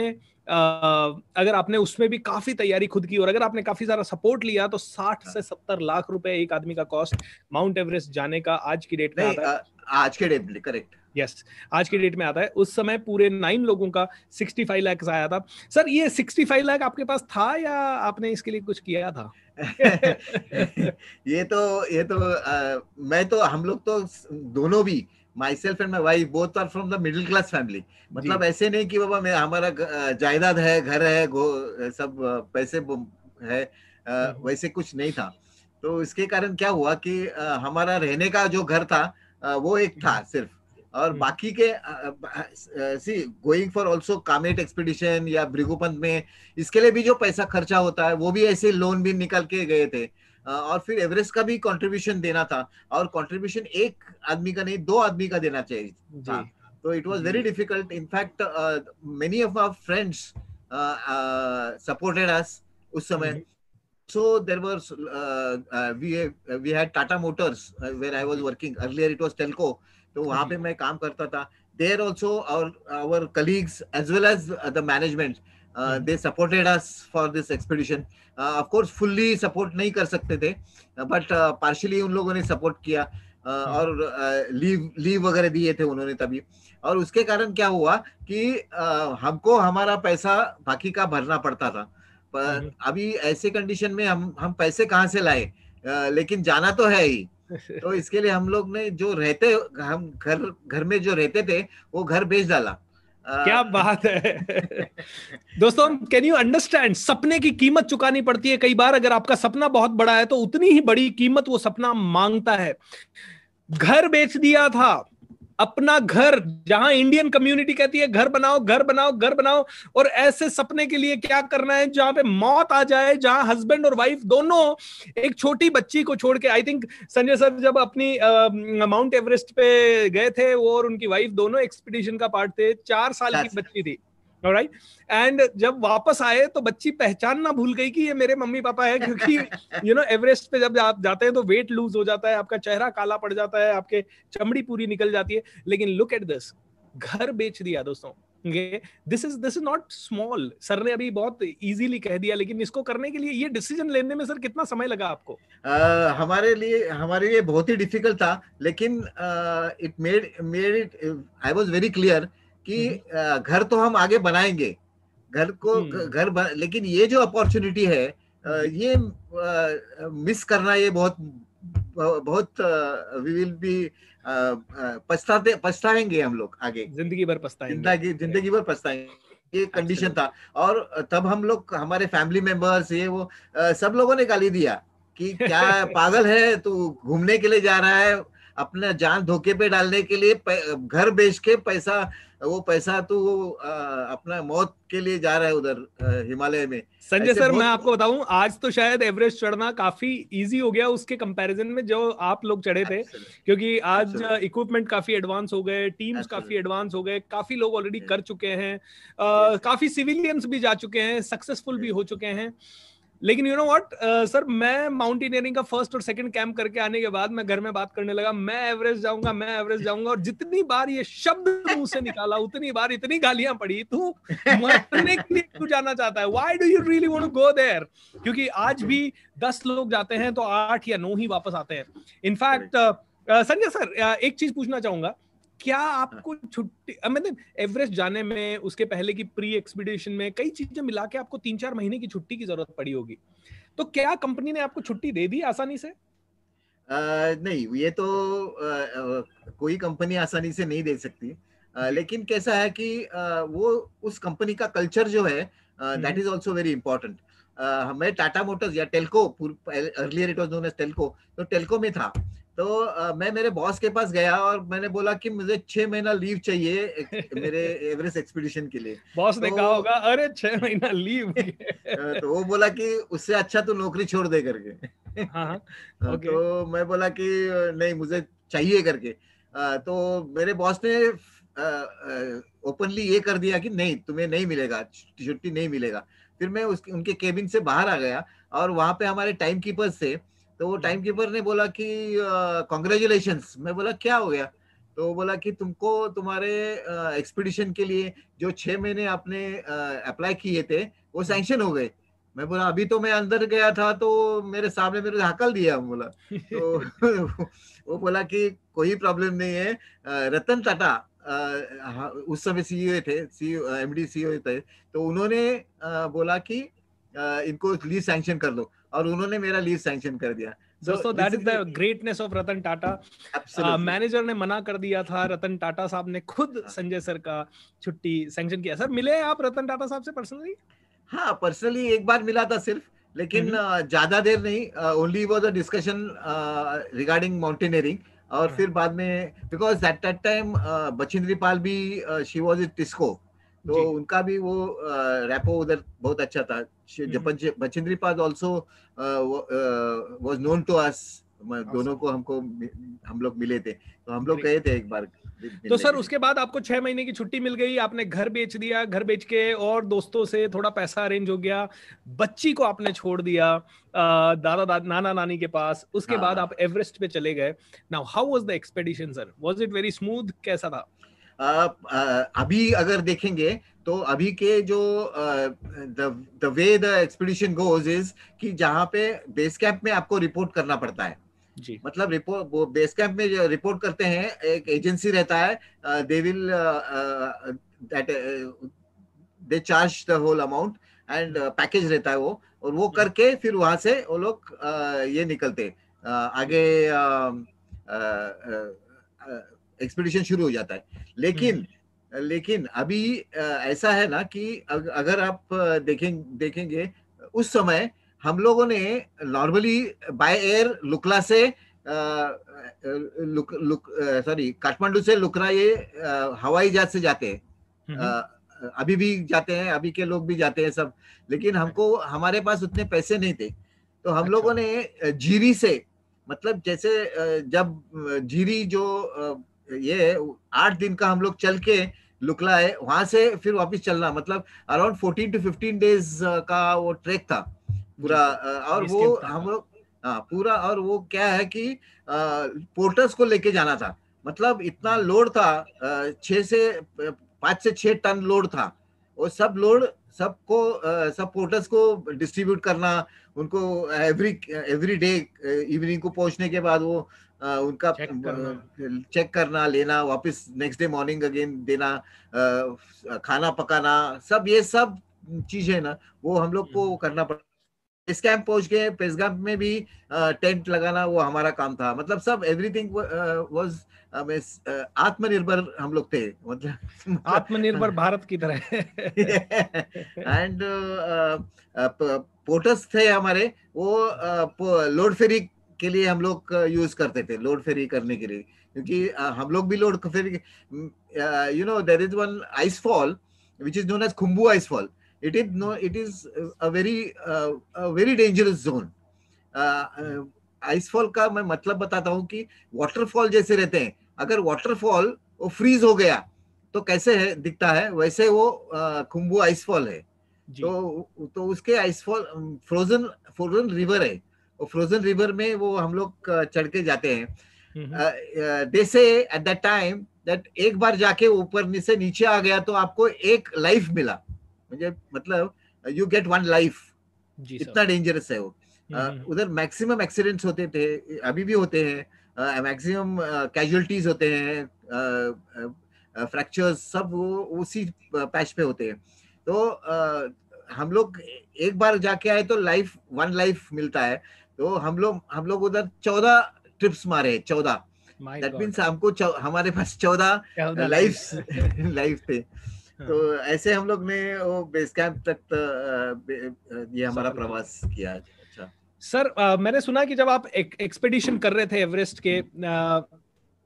अगर आपने उसमें भी काफी तैयारी खुद की और अगर आपने काफी सारा सपोर्ट लिया तो 60 से 70 लाख रुपए एक आदमी का कॉस्ट माउंट एवरेस्ट जाने का आज की डेट में नहीं, आता है। आज के डेट में करेक्ट। यस, आज की डेट में आता है। उस समय पूरे 9 लोगों का 65 लाख आया था। सर ये 65 लाख आपके पास था या आपने इसके लिए कुछ किया था? ये तो मैं तो, हम लोग तो दोनों भी, myself and my wife both are from the middle class family. मतलब ऐसे नहीं कि बाबा मैं, हमारा जायदाद है, घर है, सब पैसे है, वैसे कुछ नहीं था। तो इसके कारण क्या हुआ कि हमारा रहने का जो घर था वो एक था सिर्फ, और बाकी के see going for also Kamet expedition या भृगुपंत में, इसके लिए भी जो पैसा खर्चा होता है वो भी ऐसे लोन भी निकल के गए थे। और फिर एवरेस्ट का भी कंट्रीब्यूशन देना था, और कंट्रीब्यूशन एक आदमी का नहीं, 2 आदमी का देना चाहिए था। तो it was very difficult. In fact many of our friends supported us उस समय। So there was we had Tata Motors where I was working earlier. It was Telco. तो वहाँ पे मैं काम करता था। There also our colleagues as well as the management they supported us for this expedition. Of course fully support नहीं कर सकते थे, but partially उन लोगों ने support किया, और लीव वगैरह दिए थे उन्होंने तभी। और उसके कारण क्या हुआ कि हमको हमारा पैसा बाकी का भरना पड़ता था। पर अभी ऐसे कंडीशन में हम पैसे कहाँ से लाए, लेकिन जाना तो है ही। तो इसके लिए हम लोग ने जो रहते, हम घर में जो रहते थे वो घर बेच डाला। क्या बात है। दोस्तों, कैन यू अंडरस्टैंड, सपने की कीमत चुकानी पड़ती है कई बार। अगर आपका सपना बहुत बड़ा है तो उतनी ही बड़ी कीमत वो सपना मांगता है। घर बेच दिया था, अपना घर, जहां इंडियन कम्युनिटी कहती है घर बनाओ घर बनाओ घर बनाओ, और ऐसे सपने के लिए क्या करना है जहां पे मौत आ जाए, जहां हस्बैंड और वाइफ दोनों एक छोटी बच्ची को छोड़ के, आई थिंक संजय सर जब अपनी माउंट एवरेस्ट पे गए थे, वो और उनकी वाइफ दोनों एक्सपीडिशन का पार्ट थे, 4 साल की बच्ची थी। ऑलराइट, एंड जब वापस आए तो बच्ची पहचानना भूल गई कि ये मेरे मम्मी पापा है, क्योंकि एवरेस्ट पे जब आप जाते हैं तो वेट लूज हो जाता है, आपका चेहरा काला पड़ जाता है, आपके चमड़ी पूरी निकल जाती है। लेकिन लुक एट दिस, घर बेच दिया दोस्तों। This is not small. Sir ने अभी बहुत इजीली कह दिया, लेकिन इसको करने के लिए, ये डिसीजन लेने में सर कितना समय लगा आपको? हमारे लिए बहुत ही डिफिकल्ट था, लेकिन it made it, I was very clear कि घर तो हम आगे बनाएंगे, घर को लेकिन ये जो अपॉर्चुनिटी है ये मिस करना, ये बहुत वी विल बी पछताएंगे हम लोग आगे, जिंदगी भर पछताएंगे, जिंदगी भर पछताएंगे। ये कंडीशन था। और तब हम लोग, हमारे फैमिली मेंबर्स, ये वो सब लोगों ने गाली दिया कि क्या पागल है तू, घूमने के लिए जा रहा है, अपना जान धोखे पे डालने के लिए घर बेच के पैसा तू अपना मौत के लिए जा रहा है उधर हिमालय में। संजय सर, मैं आपको बताऊं, आज तो शायद एवरेस्ट चढ़ना काफी इजी हो गया उसके कंपैरिजन में जो आप लोग चढ़े थे, क्योंकि आज इक्विपमेंट काफी एडवांस हो गए, टीम्स काफी एडवांस हो गए, काफी लोग ऑलरेडी कर चुके हैं, काफी सिविलियंस भी जा चुके हैं, सक्सेसफुल भी हो चुके हैं। लेकिन यू नो व्हाट सर, मैं माउंटेनियरिंग का फर्स्ट और सेकंड कैंप करके आने के बाद मैं घर में बात करने लगा, मैं एवरेस्ट जाऊंगा, मैं एवरेस्ट जाऊंगा, और जितनी बार ये शब्द मुंह से निकाला उतनी बार इतनी गालियां पड़ी, तू मरने के लिए क्यों जाना चाहता है, why do you really want to go there? क्योंकि आज भी 10 लोग जाते हैं तो 8 या 9 ही वापस आते हैं। इनफैक्ट संजय सर, एक चीज पूछना चाहूंगा, क्या आपको छुट्टी, मतलब एवरेस्ट जाने में, उसके पहले की प्री एक्सपीडिशन में, कई चीजें मिला के आपको 3-4 महीने की छुट्टी की जरूरत पड़ी होगी, तो क्या कंपनी ने आपको छुट्टी दे दी आसानी से? नहीं, ये तो कोई कंपनी आसानी से नहीं दे सकती। लेकिन कैसा है कि वो उस कंपनी का कल्चर जो है, that is also very important. मैं टाटा मोटर्स या Telco, earlier it was known as Telco, तो टेल्को में था। तो मैं मेरे बॉस के पास गया और मैंने बोला कि मुझे 6 महीना लीव चाहिए मेरे एवरेस्ट एक्सपीडिशन के लिए। बॉस ने कहा होगा, अरे 6 महीना लीव। तो वो बोला कि उससे अच्छा तू नौकरी छोड़ दे करके। हाँ, okay. तो मैं बोला कि नहीं, मुझे चाहिए करके। तो मेरे बॉस ने ओपनली ये कर दिया कि नहीं, तुम्हें नहीं मिलेगा, छुट्टी नहीं मिलेगा। फिर मैं उनके केबिन से बाहर आ गया, और वहां पे हमारे टाइम कीपर्स थे, तो वो टाइम कीपर ने बोला कि कॉन्ग्रेचुलेशंस। मैं बोला क्या हो गया? तो वो बोला कि तुमको तुम्हारे एक्सपीडिशन के लिए जो 6 महीने आपने अप्लाई किए थे वो सैंक्शन हो गए। मैं बोला अभी तो मैं अंदर गया था तो मेरे सामने मेरे हकल दिया बोला। तो वो बोला कि कोई प्रॉब्लम नहीं है। रतन टाटा हाँ, उस समय सीईओ थे, सीईओ एमडी सीईओ थे, तो उन्होंने बोला कि इनको लीव सैंक्शन कर दो, और उन्होंने मेरा लीव सैंक्शन कर दिया। दोस्तों, that is the greatness of Ratan Tata. Manager ने मना कर दिया था, रतन टाटा साहब ने खुद संजय सर का छुट्टी सैंक्शन किया। सर, मिले आप रतन टाटा साहब से पर्सनली? हाँ, पर्सनली एक बार मिला था सिर्फ, लेकिन ज्यादा देर नहीं। Only was a discussion regarding mountaineering, और फिर बाद में because that time Bachendri Pal भी शी वाज इन टिस्को, तो उनका भी वो रैपो उधर बहुत अच्छा था। Bachendri Pal also was known to us, दोनों को हम लोग मिले थे, तो हम लोग गए थे एक बार। तो सर, उसके बाद आपको 6 महीने की छुट्टी मिल गई, आपने घर बेच दिया, घर बेच के और दोस्तों से थोड़ा पैसा अरेंज हो गया, बच्ची को आपने छोड़ दिया नाना नानी के पास। उसके बाद आप एवरेस्ट पे चले गए। Now how was the expedition sir? Was it very smooth? कैसा था? अभी अगर देखेंगे तो अभी के जो the way the expedition goes is कि जहाँ पे बेस कैंप में आपको रिपोर्ट करना पड़ता है जी। मतलब रिपोर्ट, वो बेस कैंप में जो रिपोर्ट करते हैं, एक एजेंसी रहता है, they will that they charge the whole amount and package रहता है वो, और वो करके फिर वहां से वो लोग ये निकलते आगे, एक्सपीडिशन शुरू हो जाता है। लेकिन अभी ऐसा है ना कि अगर आप देखेंगे उस समय हम लोगों ने नॉर्मली बाय एयर लुकला से सॉरी काठमांडू से लुकरा ये हवाई जहाज से जाते हैं, अभी भी जाते हैं, अभी के लोग भी जाते हैं सब। लेकिन हमको हमारे पास उतने पैसे नहीं थे, तो हम लोगों ने जीरी से, मतलब जैसे जब जीरी जो ये 8 दिन का हम लोग चल के लुकला है, वहां से फिर वापस चलना, मतलब अराउंड 14 to 15 डेज का वो ट्रैक था पूरा। और वो हम लोग पूरा, और वो क्या है कि पोर्टर्स को लेके जाना था, मतलब इतना लोड था, 5 से 6 टन लोड था। वो सब लोड सबको सब पोर्टर्स को डिस्ट्रीब्यूट करना, उनको एवरी डे इवनिंग को पहुंचने के बाद वो उनका चेक करना, लेना, वापस नेक्स्ट डे मॉर्निंग अगेन देना, खाना पकाना, सब ये सब चीजें ना वो हम लोग को करना पड़ा। पेस कैंप पहुंच गए, पेस कैंप में भी टेंट लगाना वो हमारा काम था, मतलब सब एवरीथिंग वाज आत्मनिर्भर हम लोग थे, मतलब आत्मनिर्भर भारत की तरह। एंड पोर्टर्स थे हमारे, वो लोड फेरी के लिए हम लोग यूज करते थे, लोड फेरी करने के लिए, क्योंकि हम लोग भी load ferry, you know there is one ice fall which is known as Khumbu ice fall. It is a very dangerous zone. Icefall का मैं मतलब बताता हूँ कि वाटरफॉल जैसे रहते हैं, अगर वाटरफॉल वो फ्रीज हो गया तो कैसे है दिखता है, वैसे वो खुम्बू आइसफॉल है। तो उसके आइसफॉल फ्रोजन रिवर है, वो फ्रोजन रिवर में वो हम लोग चढ़ के जाते हैं। दे से एट दैट टाइम दैट एक बार जाके ऊपर से नीचे आ गया तो आपको एक लाइफ मिला, मतलब यू गेट वन लाइफ, इतना डेंजरस है वो। उधर मैक्सिमम एक्सीडेंट्स होते थे, अभी भी होते हैं, मैक्सिमम कैजुअलिटीज होते हैं, फ्रैक्चर्स सब वो उसी पैच पे होते हैं। तो हम लोग एक बार जाके आए तो वन लाइफ मिलता है, तो हम लोग उधर 14 ट्रिप्स मारे, 14। दैट मीन्स हमको हमारे पास 14 लाइफ थे। तो ऐसे हम लोग ने वो बेस कैंप तक ये हमारा प्रवास किया। अच्छा सर, मैंने सुना कि जब आप एक्सपेडिशन कर रहे थे एवरेस्ट के,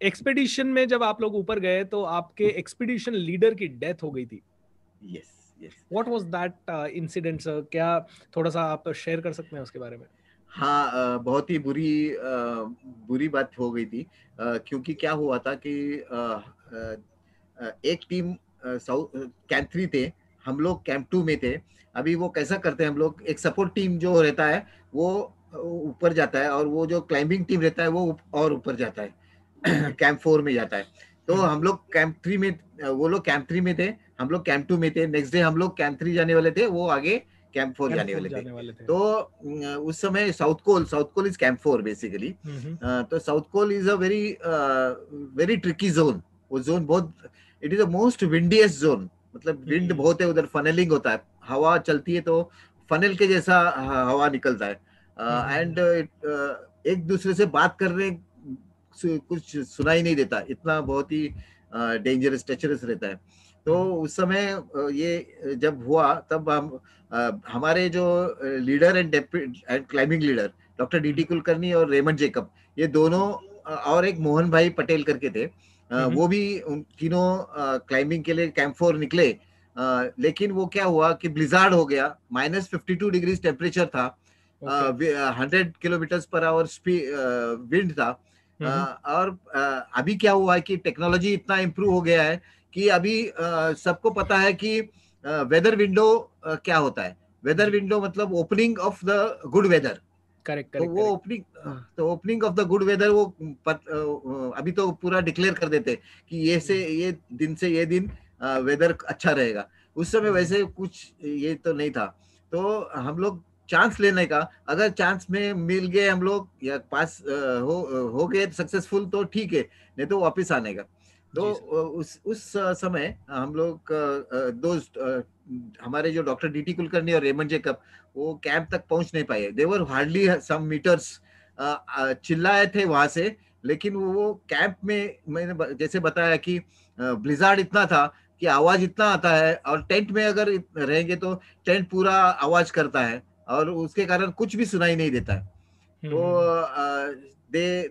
एक्सपेडिशन में जब आप लोग ऊपर गए तो आपके एक्सपेडिशन लीडर की डेथ हो गई थी। Yes yes. What was that incident sir? क्या थोड़ा सा आप शेयर कर सकते हैं उसके बारे में? हाँ, बहुत ही बुरी बात हो गई थी, क्योंकि क्या हुआ था कि एक टीम कैंप 3 थे, हम लोग कैंप 2 में थे। अभी वो कैसा करते हैं, हम लोग एक सपोर्ट टीम जो रहता है वो ऊपर जाता है, और वो जो क्लाइंबिंग टीम रहता है वो और ऊपर जाता है, कैंप 4 में जाता है। तो हम लोग कैंप 3 में, वो लोग कैंप 3 में थे, हम लोग कैंप 2 में थे। नेक्स्ट डे हम लोग कैंप 3 जाने वाले थे, वो आगे कैंप 4 जाने वाले थे। तो उस समय साउथ कोल इज कैंप 4 बेसिकली। तो South Col is a very tricky zone. वो जोन बहुत, it is the most windiest zone, मतलब विंड बहुत है उधर, फनलिंग होता है, हवा चलती है तो फनल के जैसा हवा निकलता है। एंड एक दूसरे से बात कर रहे कुछ सुनाई नहीं देता, इतना बहुत ही डेंजरस टेचरस रहता है। तो उस समय ये जब हुआ तब हम हमारे जो leader and climbing leader doctor DT Kulkarni और रेमंड जेकब, ये दोनों और एक मोहन भाई पटेल करके थे, वो भी उन तीनों क्लाइंबिंग के लिए कैंप 4 निकले। लेकिन वो क्या हुआ कि ब्लिजार्ड हो गया, -52 डिग्री टेम्परेचर था, 100 किलोमीटर पर आवर विंड था। और अभी क्या हुआ है कि टेक्नोलॉजी इतना इम्प्रूव हो गया है कि अभी सबको पता है कि वेदर विंडो क्या होता है। वेदर विंडो मतलब opening of the good weather. Correct. तो वो opening of the good weather वो अभी तो पूरा डिक्लेयर कर देते कि ये दिन से ये दिन वेदर अच्छा रहेगा। उस समय वैसे कुछ ये तो नहीं था। तो हम लोग चांस लेने का, अगर चांस में मिल गए हम लोग या पास हो गए सक्सेसफुल तो ठीक है, नहीं तो वापस आने का। तो उस समय हम लोग दोस्त हमारे जो डॉक्टर डीटी कुलकर्णी और रेमंड जेकब, वो कैंप तक पहुंच नहीं पाए। देवर हार्डली सम मीटर्स, चिल्लाए थे वहां से, लेकिन वो कैंप में मैंने जैसे बताया कि ब्लिजार्ड इतना था कि आवाज इतना आता है, और टेंट में अगर रहेंगे तो टेंट पूरा आवाज करता है और उसके कारण कुछ भी सुनाई नहीं देता है। तो दे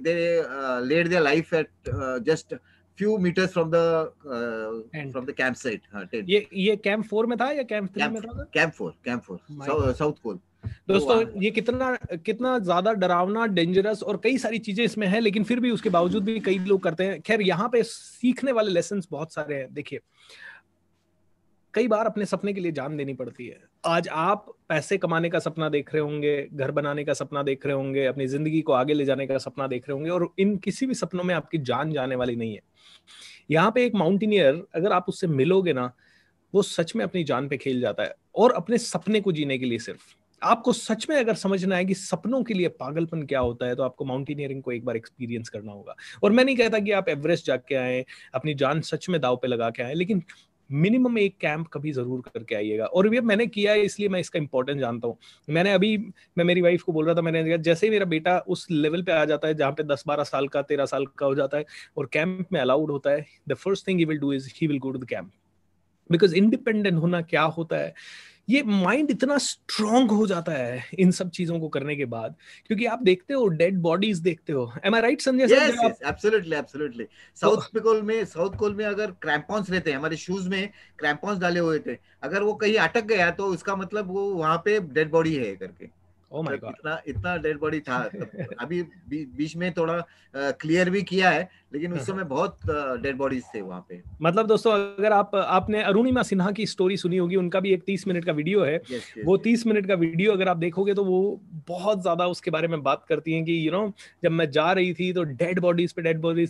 laid their life at just few meters from the campsite. ये कैंप 4 में था या कैंप 3 में था? Camp 4 South Col. दोस्तों ये कितना ज्यादा डरावना, डेंजरस और कई सारी चीजें इसमें है, लेकिन फिर भी उसके बावजूद भी कई लोग करते हैं। खैर, यहाँ पे सीखने वाले लेसन्स बहुत सारे हैं। देखिए, कई बार अपने सपने के लिए जान देनी पड़ती है। आज आप पैसे कमाने का सपना देख रहे होंगे, घर बनाने का सपना देख रहे होंगे, अपनी जिंदगी को आगे ले जाने का सपना देख रहे होंगे, और इन किसी भी सपनों में आपकी जान जाने वाली नहीं है। यहाँ पे एक माउंटेनियर, अगर आप उससे मिलोगे ना, वो सच में अपनी जान पे खेल जाता है, और अपने सपने को जीने के लिए सिर्फ आपको सच में अगर समझना है कि सपनों के लिए पागलपन क्या होता है, तो आपको माउंटेनियरिंग को एक बार एक्सपीरियंस करना होगा। और मैं नहीं कहता कि आप एवरेस्ट जाके आए, अपनी जान सच में दाव पे लगा के आए, लेकिन मिनिमम एक कैंप कभी जरूर करके आइएगा। और ये मैंने किया है, इसलिए मैं इसका इंपॉर्टेंस जानता हूँ। मैं मेरी वाइफ को बोल रहा था, मैंने जैसे ही मेरा बेटा उस लेवल पे आ जाता है जहाँ पे 10-12 साल का, 13 साल का हो जाता है और कैंप में अलाउड होता है, the first thing he will do is he will go to the camp. Because independent होना क्या होता है, ये माइंड इतना स्ट्रांग हो जाता है इन सब चीजों को करने के बाद, क्योंकि आप देखते हो डेड बॉडीज देखते हो। Am I right Sanjay sir? Yes, absolutely. South Col में अगर क्रैम्पॉन्स रहते हैं, हमारे शूज में क्रैम्पॉन्स डाले हुए थे, अगर वो कहीं अटक गया तो उसका मतलब वो वहां पे डेड बॉडी है करके। Oh my God. इतना डेड बॉडी था। अभी बीच में थोड़ा क्लियर भी किया है, लेकिन उस समय बहुत डेड बॉडीज थे वहां पे। मतलब दोस्तों, अगर आपने अरुणिमा सिन्हा की स्टोरी सुनी होगी, उनका भी एक 30 मिनट का वीडियो है। वो 30 मिनट का वीडियो अगर आप देखोगे तो वो बहुत ज्यादा उसके बारे में बात करती हैं कि जब मैं जा रही थी तो डेड बॉडीज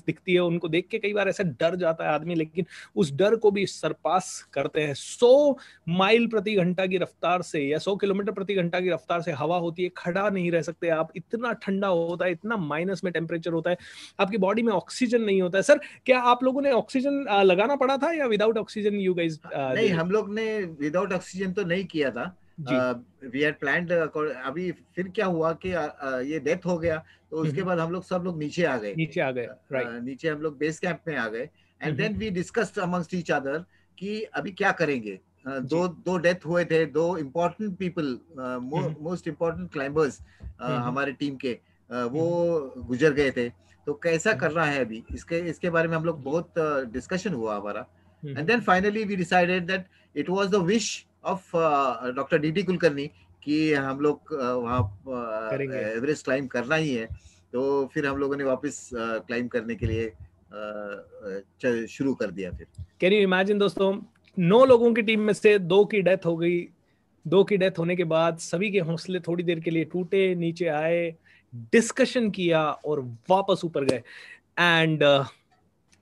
दिखती है, उनको देख के कई बार ऐसा डर जाता है आदमी, लेकिन उस डर को भी सरपास करते हैं। 100 माइल प्रति घंटा की रफ्तार से या 100 किलोमीटर प्रति घंटा की रफ्तार से हवा होती है, खड़ा नहीं रह सकते आप, इतना ठंडा होता है, इतना माइनस में टेम्परेचर होता है, आपकी बॉडी में ऑक्सीजन नहीं होता है। सर, क्या आप लोगों ने ऑक्सीजन लगाना पड़ा था या विदाउट ऑक्सीजन यू गाइस? नहीं, हम लोग ने विदाउट ऑक्सीजन तो नहीं किया था। We had planned. अभी फिर क्या हुआ कि ये डेथ हो गया, तो उसके बाद हम लोग सब लोग नीचे आ गए। राइट, नीचे हम लोग बेस कैंप में आ गए, and then we discussed amongst each other कि अभी क्या करेंगे। दो डेथ हुए थे, दो important people, most important climbers हमारे टीम के, वो गुजर गए थे। तो कैसा करना है अभी, इसके बारे में हम लोग बहुत डिस्कशन हुआ हमारा। And then finally we decided that it was the wish of doctor DT Kulkarni कि हम लोग वहाँ एवरेस्ट क्लाइंब करना ही है। तो फिर हम लोगों ने वापस क्लाइंब करने के लिए शुरू कर दिया। फिर कैन यू इमेजिन दोस्तों, 9 लोगों की टीम में से 2 की डेथ हो गई। 2 की डेथ होने के बाद सभी के हौसले थोड़ी देर के लिए टूटे, नीचे आए, डिस्कशन किया और वापस ऊपर गए। एंड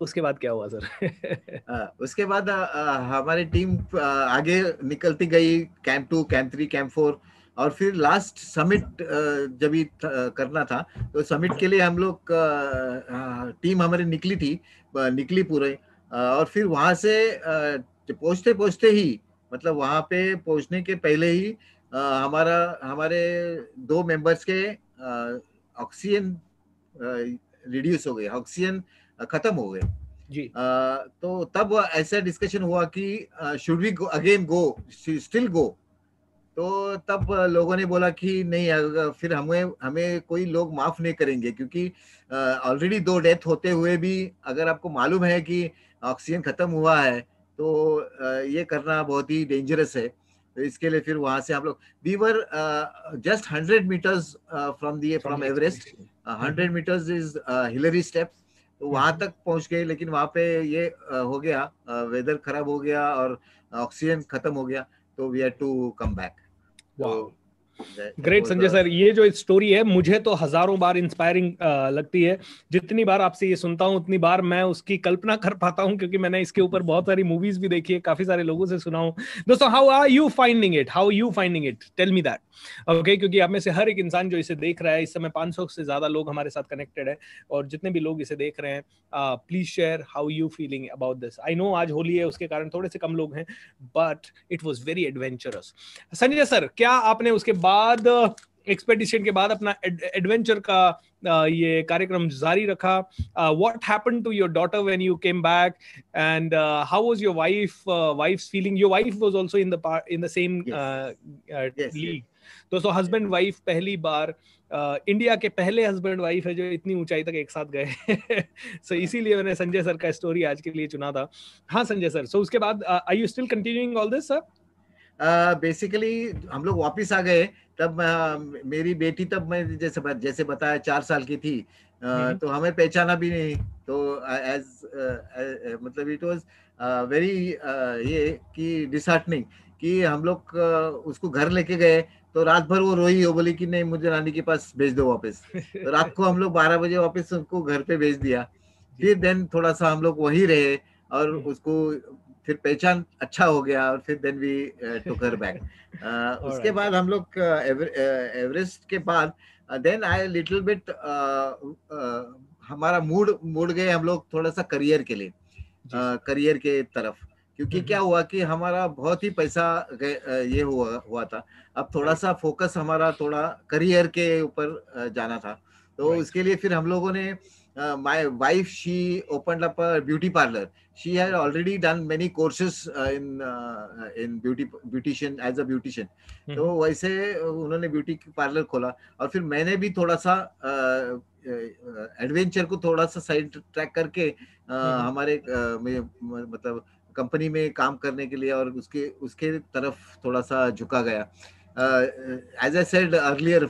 उसके बाद क्या हुआ सर? उसके बाद हमारी टीम आगे निकलती गई, कैंप 2, कैंप 3, कैंप 4, और फिर लास्ट समिट जब भी करना था, तो समिट के लिए हम लोग टीम हमारी निकली पूरे, और फिर वहां से पहुंचते पहुंचते ही, मतलब वहां पे पहुंचने के पहले ही हमारे 2 मेंबर्स के ऑक्सीजन रिड्यूस हो गए, ऑक्सीजन खत्म हो गए। जी। तो तब ऐसा डिस्कशन हुआ कि should we again go, still go. तो तब लोगों ने बोला कि नहीं, फिर हमें हमें कोई लोग माफ नहीं करेंगे, क्योंकि ऑलरेडी 2 डेथ होते हुए भी अगर आपको मालूम है कि ऑक्सीजन खत्म हुआ है, तो ये करना बहुत ही डेंजरस है। तो इसके लिए फिर वहां से हम लोग, we were just 100 metres from Everest. 100 metres is Hillary step. तो वहां तक पहुंच गए, लेकिन वहां पे ये हो गया, वेदर खराब हो गया और ऑक्सीजन खत्म हो गया, तो we had to come back. Wow, तो that great was Sanjay sir, ये जो स्टोरी है मुझे तो हजारों बार इंस्पायरिंग लगती है। जितनी बार आपसे ये सुनता हूँ उतनी बार मैं उसकी कल्पना कर पाता हूँ, क्योंकि मैंने इसके ऊपर बहुत सारी मूवीज भी देखी है, काफी सारे लोगों से सुना हूँ। दोस्तों, how are you finding it? How you finding it? Tell me that. Okay, क्योंकि आप में से हर एक इंसान जो इसे देख रहा है, इस समय 500 से ज्यादा लोग हमारे साथ कनेक्टेड है, और जितने भी लोग इसे देख रहे हैं, please share how you feeling about this. I know आज होली है, उसके कारण थोड़े से कम लोग हैं, but it was very adventurous. Sanjay sir, क्या आपने उसके बाद, एक्सपेडिशन के बाद, अपना एडवेंचर का ये कार्यक्रम जारी रखा? What happened to your daughter when you came back, and how was your wife's feeling? Your wife was also in the same league. दोस्तों, हस्बैंड वाइफ पहली बार, इंडिया के पहले हस्बैंड वाइफ है जो इतनी ऊंचाई तक एक साथ गए। सो इसीलिए मैंने संजय सर का स्टोरी आज के लिए चुना था। हाँ संजय सर, सो उसके बाद are you still continuing all this sir? Basically हम लोग वापस आ गए। तब मेरी बेटी, तब मैं जैसे बताया 4 साल की थी, तो हमें पहचाना भी नहीं। तो एज मतलब इट वाज वेरी ये कि डिसहार्टनिंग कि हम लोग उसको घर लेके गए, तो रात भर वो रोई, हो बोली कि नहीं, मुझे नानी के पास भेज दो वापस। तो रात को हम लोग 12 बजे वापस उसको घर पे भेज दिया। फिर देन थोड़ा सा हम लोग वहीं रहे, और उसको फिर पहचान अच्छा हो गया, और फिर then we took her back. उसके बाद हम लोग एवरेस्ट के बाद देन आई लिटिल बिट, हमारा मुड़ गए हम लोग थोड़ा सा करियर के लिए, करियर के तरफ। क्योंकि क्या हुआ कि हमारा बहुत ही पैसा ये हुआ था। अब थोड़ा सा फोकस हमारा थोड़ा करियर के ऊपर जाना था। तो उसके लिए फिर हम लोगों ने, my wife, she opened up a beauty parlor. She had already done many courses in beautician, as a beautician. तो वैसे उन्होंने ब्यूटी पार्लर खोला, और फिर मैंने भी थोड़ा सा एडवेंचर को थोड़ा सा साइड ट्रैक करके हमारे मतलब कंपनी में काम करने के लिए, और उसके तरफ थोड़ा सा झुका गया। एज आई सेड अर्लियर,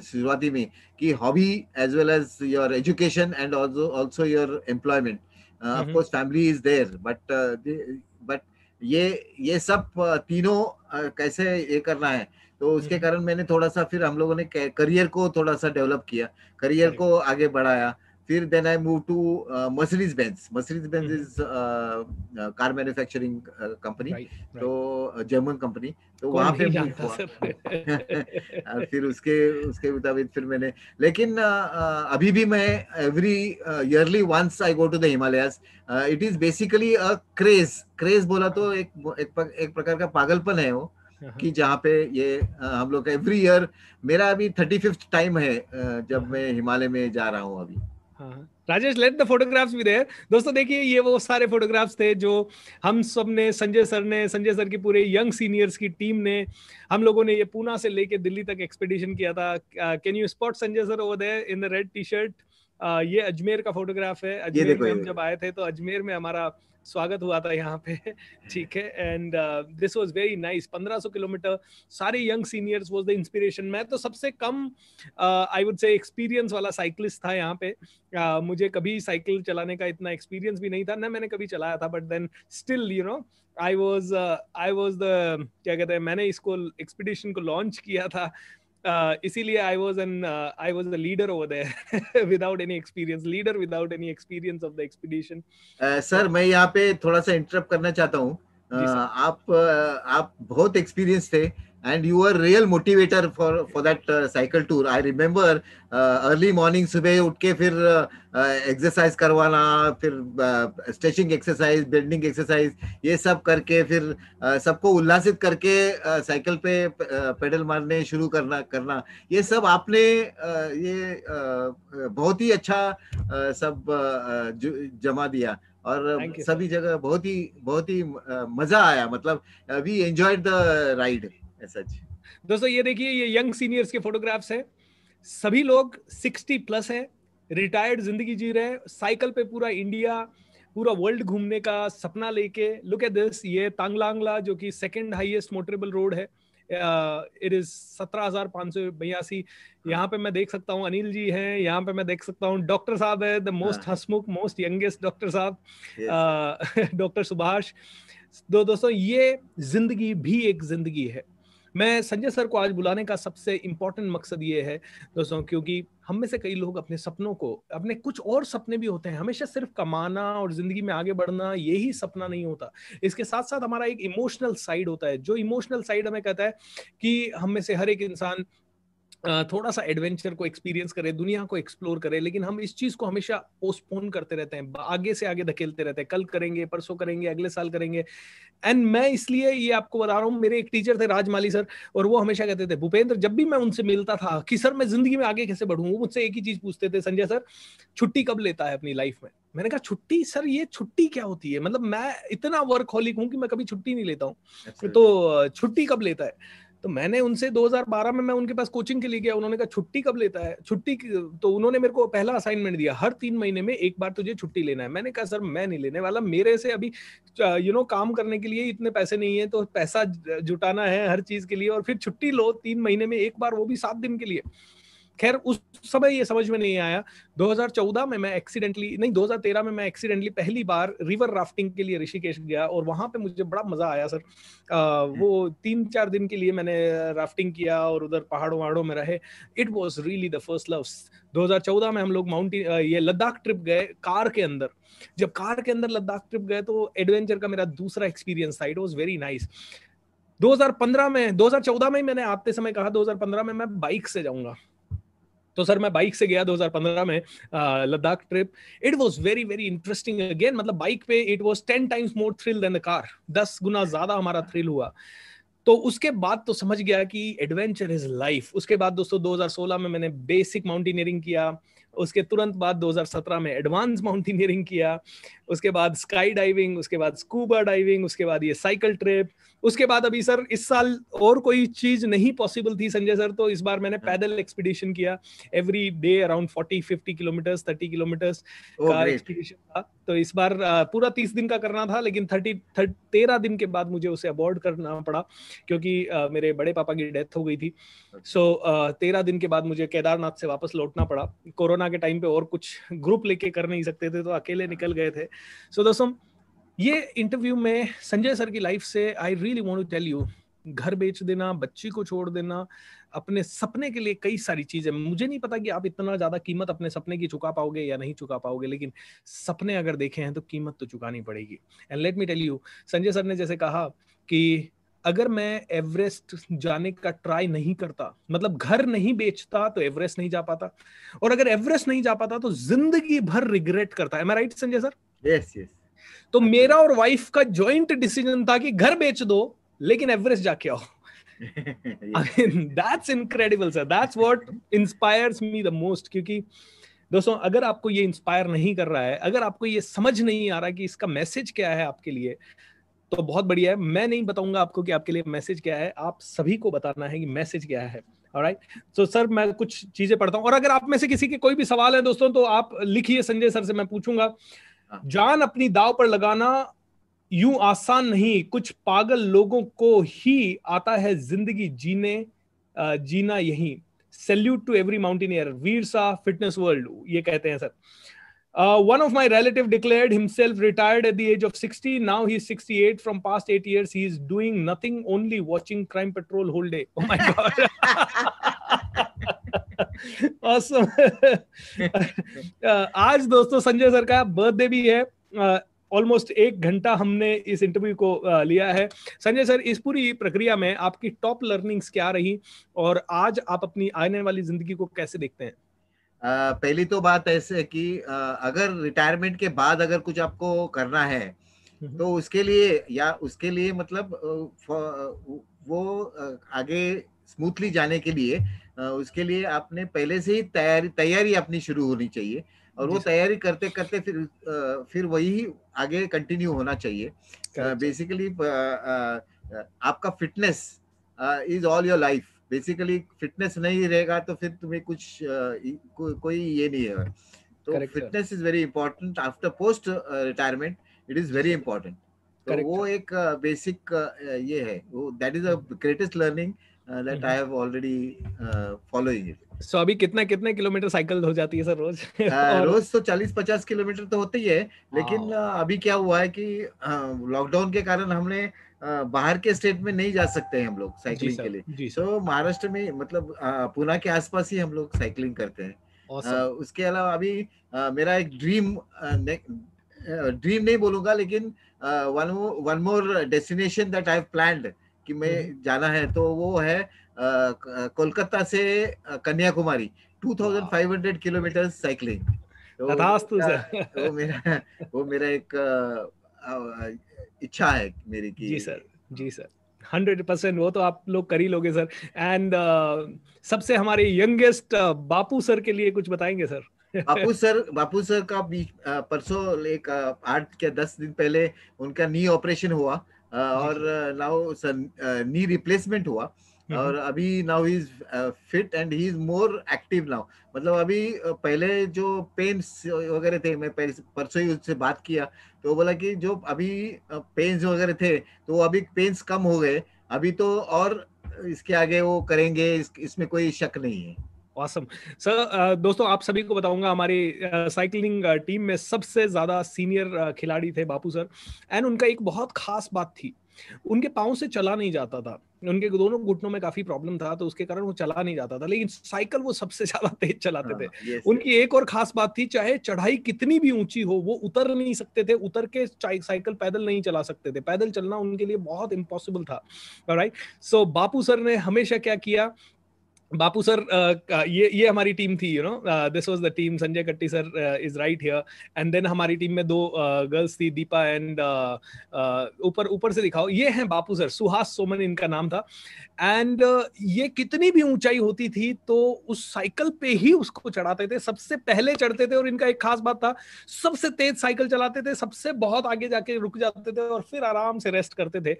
शुरुआती में, कि hobby as well as your education and also your employment, of course family is there, but ये सब तीनों कैसे ये करना है। तो उसके कारण मैंने थोड़ा सा, फिर हम लोगों ने करियर को थोड़ा सा डेवलप किया, करियर को आगे बढ़ाया। फिर then I move to Mercedes Benz. Mercedes Benz is car manufacturing company, तो जर्मन कंपनी। तो वहां पे मूव हुआ। और फिर उसके मुताबिक फिर मैंने, लेकिन अभी भी मैं every yearly once I go to the Himalayas. It is basically a craze बोला तो एक प्रकार का पागलपन है वो, कि जहाँ पे ये हम लोग एवरी ईयर, मेरा अभी 35th टाइम है जब मैं हिमालय में जा रहा हूँ अभी। राजेश, लेट द फोटोग्राफ्स भी देयर। दोस्तों देखिए, ये वो सारे फोटोग्राफ्स थे जो हम सब ने, संजय सर की पूरे यंग सीनियर्स की टीम ने, हम लोगों ने ये पूना से लेके दिल्ली तक एक्सपेडिशन किया था। Can you spot Sanjay sir over there in the red T shirt? ये अजमेर का फोटोग्राफ है। अजमेर में हम जब आए थे, तो अजमेर में हमारा स्वागत हुआ था यहाँ पे। ठीक है, and this was very nice. 1500 kilometre, सारे young seniors was the inspiration. मैं तो सबसे कम आई वुड से एक्सपीरियंस वाला साइकिलिस्ट था यहाँ पे। मुझे कभी साइकिल चलाने का इतना एक्सपीरियंस भी नहीं था, ना मैंने कभी चलाया था, but then still you know I was the, क्या कहते हैं, मैंने इसको एक्सपीडिशन को लॉन्च किया था इसीलिए I was a leader over there without any experience of the expedition. Sir मैं यहाँ पे थोड़ा सा इंटरप्ट करना चाहता हूँ। आप बहुत एक्सपीरियंस थे and you are real motivator for that cycle tour. I remember early morning सुबह उठ के फिर एक्सरसाइज करवाना, फिर स्ट्रेचिंग एक्सरसाइज, बेंडिंग एक्सरसाइज, ये सब करके फिर सबको उल्लासित करके साइकिल पे पेडल मारने शुरू करना ये सब आपने ये बहुत ही अच्छा सब जमा दिया और सभी जगह बहुत ही मजा आया। मतलब we enjoyed the ride as such. दोस्तों ये देखिए, ये यंग सीनियर्स के फोटोग्राफ्स हैं। सभी लोग 60 प्लस हैं, रिटायर्ड जिंदगी जी रहे हैं, साइकिल पे पूरा इंडिया, पूरा वर्ल्ड घूमने का सपना लेके। लुक एट दिस, ये तांगलांगला जो कि सेकंड हाईएस्ट मोटरेबल रोड है, इट इज 17,582। यहाँ पे मैं देख सकता हूँ अनिल जी हैं, यहाँ पे मैं देख सकता हूँ डॉक्टर साहब है, the most Hasmukh, most youngest doctor साहब, डॉक्टर सुभाष। दोस्तों ये जिंदगी भी एक जिंदगी है। मैं संजय सर को आज बुलाने का सबसे इंपॉर्टेंट मकसद ये है दोस्तों, क्योंकि हम में से कई लोग अपने सपनों को, अपने कुछ और सपने भी होते हैं, हमेशा सिर्फ कमाना और जिंदगी में आगे बढ़ना यही सपना नहीं होता। इसके साथ साथ हमारा एक इमोशनल साइड होता है, जो इमोशनल साइड हमें कहता है कि हम में से हर एक इंसान थोड़ा सा एडवेंचर को एक्सपीरियंस करे, दुनिया को एक्सप्लोर करे, लेकिन हम इस चीज को हमेशा पोस्टपोन करते रहते हैं, आगे से आगे धकेलते रहते हैं, कल करेंगे, परसों करेंगे, अगले साल करेंगे। एंड मैं इसलिए ये आपको बता रहा हूँ, मेरे एक टीचर थे राजमाली सर, और वो हमेशा कहते थे, भूपेंद्र, जब भी मैं उनसे मिलता था कि सर मैं जिंदगी में आगे कैसे बढ़ूं, वो मुझसे एक ही चीज पूछते थे, संजय सर छुट्टी कब लेता है अपनी लाइफ में। मैंने कहा छुट्टी सर, ये छुट्टी क्या होती है? मतलब मैं इतना वर्कहॉलिक हूं कि मैं कभी छुट्टी नहीं लेता हूँ, तो छुट्टी कब लेता है? तो मैंने उनसे 2012 में मैं उनके पास कोचिंग के लिए गया, उन्होंने कहा छुट्टी कब लेता है? छुट्टी तो उन्होंने मेरे को पहला असाइनमेंट दिया, हर 3 महीने में एक बार तुझे छुट्टी लेना है। मैंने कहा सर मैं नहीं लेने वाला, मेरे से अभी काम करने के लिए इतने पैसे नहीं है, तो पैसा जुटाना है हर चीज के लिए, और फिर छुट्टी लो 3 महीने में एक बार, वो भी 7 दिन के लिए। खैर उस समय ये समझ में नहीं आया। 2014 में मैं एक्सीडेंटली, नहीं 2013 में मैं एक्सीडेंटली पहली बार रिवर राफ्टिंग के लिए ऋषिकेश गया, और वहां पे मुझे बड़ा मजा आया सर। वो 3-4 दिन के लिए मैंने राफ्टिंग किया और उधर पहाड़ों वहाड़ों में रहे। It was really the first love. 2014 में हम लोग ये लद्दाख ट्रिप गए कार के अंदर। जब कार के अंदर लद्दाख ट्रिप गए तो एडवेंचर का मेरा दूसरा एक्सपीरियंस था, इट वॉज वेरी नाइस। 2014 में मैंने आते समय कहा 2015 में मैं बाइक से जाऊंगा, तो सर मैं बाइक से गया 2015 में Ladakh trip. It was very very interesting again, मतलब बाइक पे it was 10 times more thrill than the car, 10 गुना ज्यादा हमारा थ्रिल हुआ। तो उसके बाद तो समझ गया कि एडवेंचर इज लाइफ। उसके बाद दोस्तों 2016 में मैंने बेसिक माउंटेनियरिंग किया, उसके तुरंत बाद 2017 में एडवांस माउंटेनियरिंग किया, उसके बाद स्काई डाइविंग, उसके बाद स्कूबा डाइविंग, उसके बाद ये साइकिल ट्रिप, उसके बाद अभी सर इस साल और कोई चीज नहीं पॉसिबल थी संजय सर, तो इस बार मैंने पैदल एक्सपीडिशन किया, every day around 40-50 kilometres, 30 kilometres का एक्सपीडिशन था। तो इस बार पूरा 30 दिन का करना था, लेकिन 13 दिन के बाद मुझे उसे अबॉर्ड करना पड़ा, क्योंकि मेरे बड़े पापा की डेथ हो गई थी। सो 13 दिन के बाद मुझे केदारनाथ से वापस लौटना पड़ा। कोरोना के टाइम पे और कुछ ग्रुप लेके कर नहीं सकते थे, तो अकेले निकल गए थे। सो दोस्तों ये इंटरव्यू में संजय सर की लाइफ से I really want to tell you, घर बेच देना, बच्ची को छोड़ देना, अपने सपने के लिए कई सारी चीजें। मुझे नहीं पता कि आप इतना ज्यादा कीमत अपने सपने की चुका पाओगे या नहीं चुका पाओगे, लेकिन सपने अगर देखे हैं तो कीमत तो चुकानी पड़ेगी। And let me tell you, Sanjay sir ने जैसे कहा कि अगर मैं एवरेस्ट जाने का ट्राई नहीं करता, मतलब घर नहीं बेचता, तो एवरेस्ट नहीं जा पाता, और अगर एवरेस्ट नहीं जा पाता तो जिंदगी भर रिग्रेट करता है। Am I right, Sanjay sir? Yes yes. तो मेरा और वाइफ का जॉइंट डिसीजन था कि घर बेच दो लेकिन एवरेस्ट जाके आओ। I mean, that's incredible, sir. That's what inspires me the most. क्योंकि दोस्तों अगर आपको ये इंस्पायर नहीं कर रहा है, अगर आपको ये समझ नहीं आ रहा कि इसका मैसेज क्या है आपके लिए, तो बहुत बढ़िया है। मैं नहीं बताऊंगा आपको कि आपके लिए मैसेज क्या है, आप सभी को बताना है कि मैसेज क्या है। ऑलराइट, तो सर मैं कुछ चीजें पढ़ता हूं, और अगर आप में से किसी के कोई भी सवाल है दोस्तों तो आप लिखिए, संजय सर से मैं पूछूंगा। जान अपनी दाव पर लगाना यूं आसान नहीं, कुछ पागल लोगों को ही आता है जिंदगी जीना यही। सैल्यूट टू एवरी माउंटेनियर, वीर सा फिटनेस वर्ल्ड, ये कहते हैं sir. One of my relative declared himself retired at the age of 60. Now he is 68. From past 8 years, he is doing nothing, only watching Crime Patrol whole day. Oh my God. Awesome. आज दोस्तों Sanjay sir का birthday भी है. Almost 1 घंटा हमने इस interview को लिया है. संजय सर, इस पूरी प्रक्रिया में आपकी टॉप लर्निंग्स क्या रही और आज आप अपनी आने वाली जिंदगी को कैसे देखते हैं? पहली तो बात ऐसे कि अगर रिटायरमेंट के बाद अगर कुछ आपको करना है तो उसके लिए मतलब वो आगे स्मूथली जाने के लिए उसके लिए आपने पहले से ही तैयारी अपनी शुरू होनी चाहिए और वो तैयारी करते करते फिर वही आगे कंटिन्यू होना चाहिए. बेसिकली आपका fitness is all your life. Basically fitness नहीं रहेगा तो फिर तुम्हें कुछ कोई ये नहीं है. तो fitness is very important after post retirement. It is very important. तो वो एक बेसिक ये है, वो that is the greatest learning that I have already following it. So अभी कितना किलोमीटर साइकिल हो जाती है सर रोज? रोज तो 40-50 किलोमीटर तो होते ही है, लेकिन अभी क्या हुआ है कि लॉकडाउन के कारण हमने बाहर के स्टेट में नहीं जा सकते हैं हम लोग साइकिलिंग के लिए. तो महाराष्ट्र में मतलब पुणे के आसपास ही हम लोग साइकिलिंग करते हैं. उसके अलावा अभी मेरा एक ड्रीम नहीं बोलूंगा, लेकिन one more destination that I have planned कि मैं जाना है, तो वो है कोलकाता से कन्याकुमारी 2500 किलोमीटर साइकिलिंग. तो वो मेरा एक इच्छा है मेरी की. जी सर 100% वो तो आप लोग कर ही लोगे सर. एंड सबसे हमारे यंगेस्ट बापू सर के लिए कुछ बताएंगे सर? बापू सर का परसों एक 8 या 10 दिन पहले उनका नी ऑपरेशन हुआ और नाउ नी रिप्लेसमेंट हुआ और अभी now he is fit and he is more active now. मतलब अभी पहले जो पेन्स वगैरह थे, मैं परसों ही उससे बात किया तो बोला कि जो अभी पेन्स वगैरह थे तो अभी पेन्स कम हो गए अभी तो, और इसके आगे वो करेंगे, इसमें कोई शक नहीं है. Awesome. सर दोस्तों आप सभी को बताऊंगा हमारी साइकिलिंग टीम में सबसे ज्यादा सीनियर खिलाड़ी थे बापू सर. एंड उनका एक बहुत खास बात थी, उनके पाँव से चला नहीं जाता था, उनके दोनों घुटनों में काफी प्रॉब्लम था तो उसके कारण वो चला नहीं जाता था, लेकिन साइकिल वो सबसे ज्यादा तेज चलाते थे. उनकी एक और खास बात थी, चाहे चढ़ाई कितनी भी ऊंची हो वो उतर नहीं सकते थे, उतर के साइकिल पैदल नहीं चला सकते थे, पैदल चलना उनके लिए बहुत इम्पॉसिबल था. राइट. सो बापू सर ने हमेशा क्या किया, बापू सर ये हमारी टीम थी, you know, this was the team. Sanjay Katti sir is right here. And then हमारी टीम में 2 गर्ल्स थी, दीपा एंड ऊपर से दिखाओ, ये हैं बापू सर, सुहास सोमन इनका नाम था. एंड ये कितनी भी ऊंचाई होती थी तो उस साइकिल पे ही उसको चढ़ाते थे, सबसे पहले चढ़ते थे. और इनका एक खास बात था, सबसे तेज साइकिल चलाते थे, सबसे बहुत आगे जाके रुक जाते थे और फिर आराम से रेस्ट करते थे.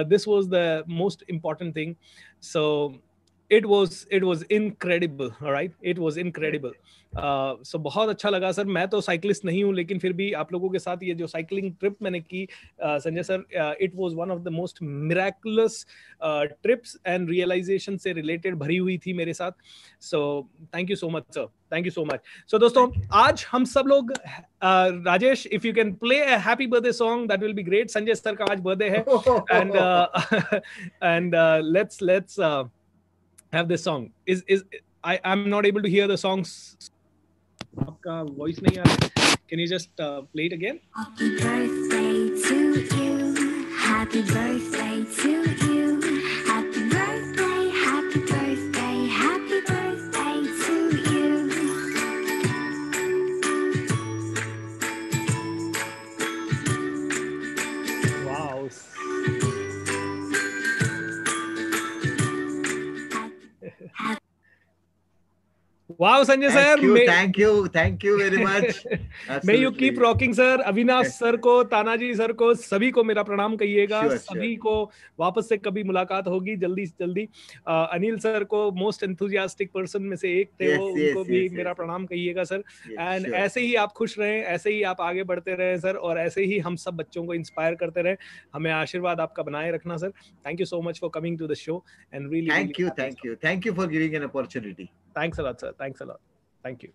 This was the most important thing. So it was incredible. All right, it was incredible. So बहुत अच्छा लगा सर. मैं तो साइकिलिस्ट नहीं हूँ, लेकिन फिर भी आप लोगों के साथ ये जो साइकिलिंग ट्रिप मैंने की Sanjay sir, it was one of the most miraculous trips and realization से रिलेटेड भरी हुई थी मेरे साथ. So thank you so much sir, thank you so much. So दोस्तों आज हम सब लोग Rajesh, if you can play a happy birthday song that will be great. Sanjay sir का आज बर्थडे है and let's have this song. I'm not able to hear the songs. आपका voice नहीं आ रहा. Can you just play it again? Happy birthday to you. Happy birthday to you. Happy birthday, happy birthday, happy birthday to you. Wow. Wow, Sanjay sir. Thank you very much. May you keep rocking, sir. Avinash sir को, Tanaji sir को, सभी को मेरा प्रणाम कहिएगा. सभी को वापस से कभी मुलाकात होगी जल्दी से जल्दी. अनिल सर को, मोस्ट एंथुजियास्टिक पर्सन में से एक थे वो, उनको भी मेरा प्रणाम कहिएगा सर. एंड ऐसे ही आप खुश रहें, ऐसे ही आप आगे बढ़ते रहें सर, और ऐसे ही हम सब बच्चों को इंस्पायर करते रहें. हमें आशीर्वाद आपका बनाए रखना sir. Thank you so much for coming to the show and really thank you for giving an opportunity. Thanks a lot sir, thanks a lot, thank you.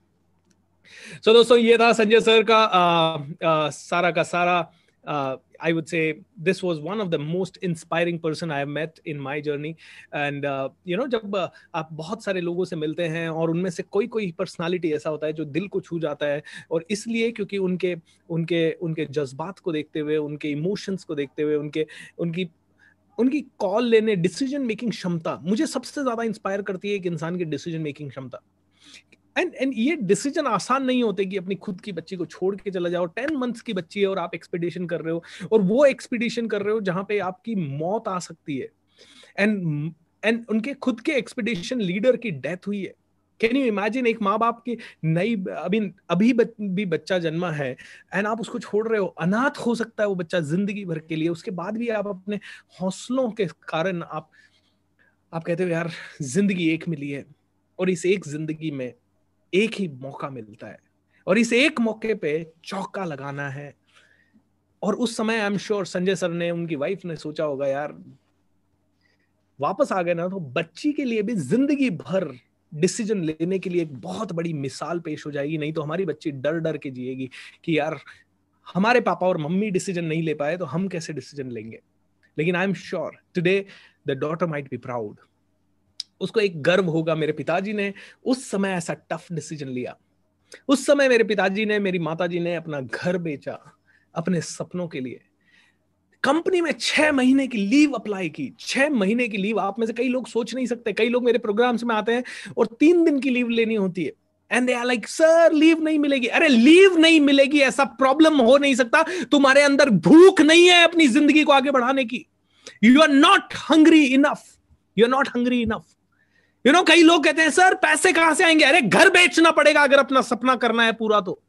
So दोस्तों ये था संजय सर का सारा I would say this was one of the most inspiring person I have met in my journey. And जब आप बहुत सारे लोगों से मिलते हैं और उनमें से कोई कोई पर्सनालिटी ऐसा होता है जो दिल को छू जाता है, और इसलिए क्योंकि उनके उनके उनके जज्बात को देखते हुए, उनके इमोशंस को देखते हुए, उनके उनकी उनकी कॉल लेने, डिसीजन मेकिंग क्षमता मुझे सबसे ज्यादा इंस्पायर करती है, एक इंसान की डिसीजन मेकिंग क्षमता। एंड ये डिसीजन आसान नहीं होते कि अपनी खुद की बच्ची को छोड़ के चला जाओ। 10 मंथ्स की बच्ची है और आप एक्सपीडिशन कर रहे हो, और वो एक्सपीडिशन कर रहे हो जहां पे आपकी मौत आ सकती है। एंड एंड उनके खुद के एक्सपीडिशन लीडर की डेथ हुई है। कैन यू इमेजिन, एक माँ बाप की नई अभी अभी भी बच्चा जन्मा है, एंड आप उसको छोड़ रहे हो, अनाथ हो सकता है वो बच्चा जिंदगी भर के लिए। उसके बाद भी आप अपने हौसलों के कारण आप कहते हो यार जिंदगी एक मिली है, और इस एक जिंदगी में एक ही मौका मिलता है, और इस एक मौके पे चौका लगाना है। और उस समय I am sure Sanjay sir ने, उनकी वाइफ ने सोचा होगा यार वापस आ गए ना तो बच्ची के लिए भी जिंदगी भर डिसीजन लेने के लिए एक बहुत बड़ी मिसाल पेश हो जाएगी। नहीं तो हमारी बच्ची डर डर के जिएगी कि यार हमारे पापा और मम्मी डिसीजन नहीं ले पाए तो हम कैसे डिसीजन लेंगे। लेकिन I am sure today the daughter might be proud. उसको एक गर्व होगा, मेरे पिताजी ने उस समय ऐसा टफ डिसीजन लिया। उस समय मेरे पिताजी ने, मेरी माताजी ने अपना घर बेचा अपने सपनों के लिए। कंपनी में 6 महीने की लीव अप्लाई की। 6 महीने की लीव, आप में से कई लोग सोच नहीं सकते। कई लोग मेरे प्रोग्राम्स में आते हैं और 3 दिन की लीव लेनी होती है, and they are like sir leave नहीं मिलेगी। अरे लीव नहीं मिलेगी ऐसा प्रॉब्लम हो नहीं सकता। तुम्हारे अंदर भूख नहीं है अपनी जिंदगी को आगे बढ़ाने की। You are not hungry enough, you are not hungry enough. कई लोग कहते हैं सर पैसे कहां से आएंगे। अरे घर बेचना पड़ेगा अगर अपना सपना करना है पूरा, तो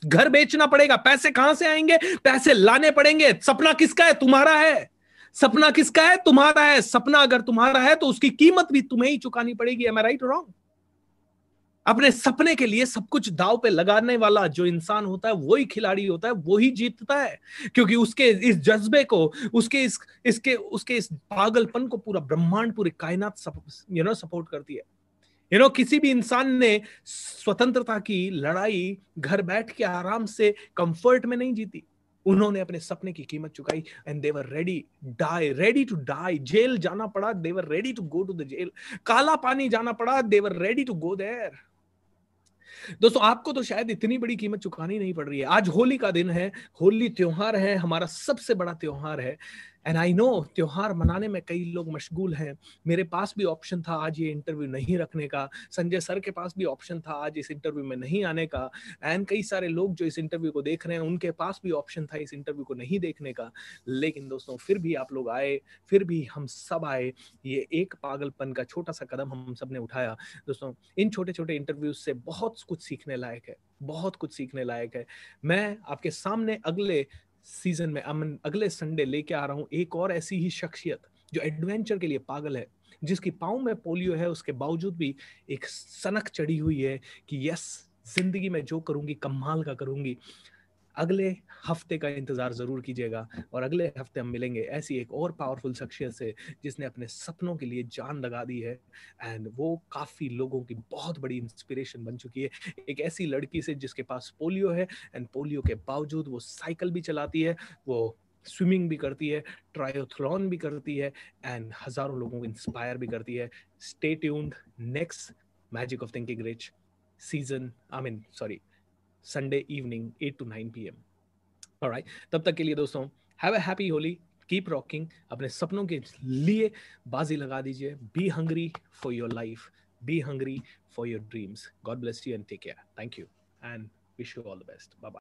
घर बेचना पड़ेगा। पैसे कहां से आएंगे? पैसे लाने पड़ेंगे। सपना किसका है? तुम्हारा है। सपना किसका है? तुम्हारा है। सपना अगर तुम्हारा है तो उसकी कीमत भी तुम्हें ही चुकानी पड़ेगी। एम आई राइट और रॉन्ग? अपने सपने के लिए सब कुछ दाव पे लगाने वाला जो इंसान होता है वही खिलाड़ी होता है, वही जीतता है। क्योंकि उसके इस जज्बे को, उसके इस पागलपन को पूरा ब्रह्मांड, पूरी कायनात सपोर्ट करती है। किसी भी इंसान ने स्वतंत्रता की लड़ाई घर बैठ के आराम से कंफर्ट में नहीं जीती। उन्होंने अपने सपने की कीमत चुकाई, and they were ready to die. Jail जाना पड़ा, they were ready to go to the jail. Kala Pani जाना पड़ा, they were ready to go there. दोस्तों आपको तो शायद इतनी बड़ी कीमत चुकानी नहीं पड़ रही है। आज होली का दिन है, होली त्योहार है, हमारा सबसे बड़ा त्योहार है। एंड आई नो त्योहार मनाने में कई लोग मशगूल हैं। मेरे पास भी ऑप्शन था आज ये इंटरव्यू नहीं रखने का, संजय सर के पास भी ऑप्शन था आज इस इंटरव्यू में नहीं आने का, एंड कई सारे लोग जो इस इंटरव्यू को देख रहे हैं उनके पास भी ऑप्शन था इस इंटरव्यू को नहीं देखने का। लेकिन दोस्तों फिर भी आप लोग आए, फिर भी हम सब आए। ये एक पागलपन का छोटा सा कदम हम सब ने उठाया। दोस्तों इन छोटे छोटे इंटरव्यूज से बहुत कुछ सीखने लायक है, बहुत कुछ सीखने लायक है। मैं आपके सामने अगले सीजन में, अगले संडे लेके आ रहा हूं एक और ऐसी ही शख्सियत जो एडवेंचर के लिए पागल है, जिसकी पाँव में पोलियो है, उसके बावजूद भी एक सनक चढ़ी हुई है कि यस जिंदगी में जो करूंगी कमाल का करूंगी। अगले हफ्ते का इंतजार जरूर कीजिएगा, और अगले हफ्ते हम मिलेंगे ऐसी एक और पावरफुल शख्सियत से जिसने अपने सपनों के लिए जान लगा दी है, एंड वो काफी लोगों की बहुत बड़ी इंस्पिरेशन बन चुकी है। एक ऐसी लड़की से जिसके पास पोलियो है, एंड पोलियो के बावजूद वो साइकिल भी चलाती है, वो स्विमिंग भी करती है, ट्रायोथलॉन भी करती है, एंड हजारों लोगों को इंस्पायर भी करती है। Stay tuned, next magic of thinking rich season, Sunday evening 8 to 9 p.m. Alright, तब तक के लिए दोस्तों have a happy Holi, keep rocking, अपने सपनों के लिए बाजी लगा दीजिए। Be hungry for your life, be hungry for your dreams. God bless you and take care. Thank you and wish you all the best. Bye bye.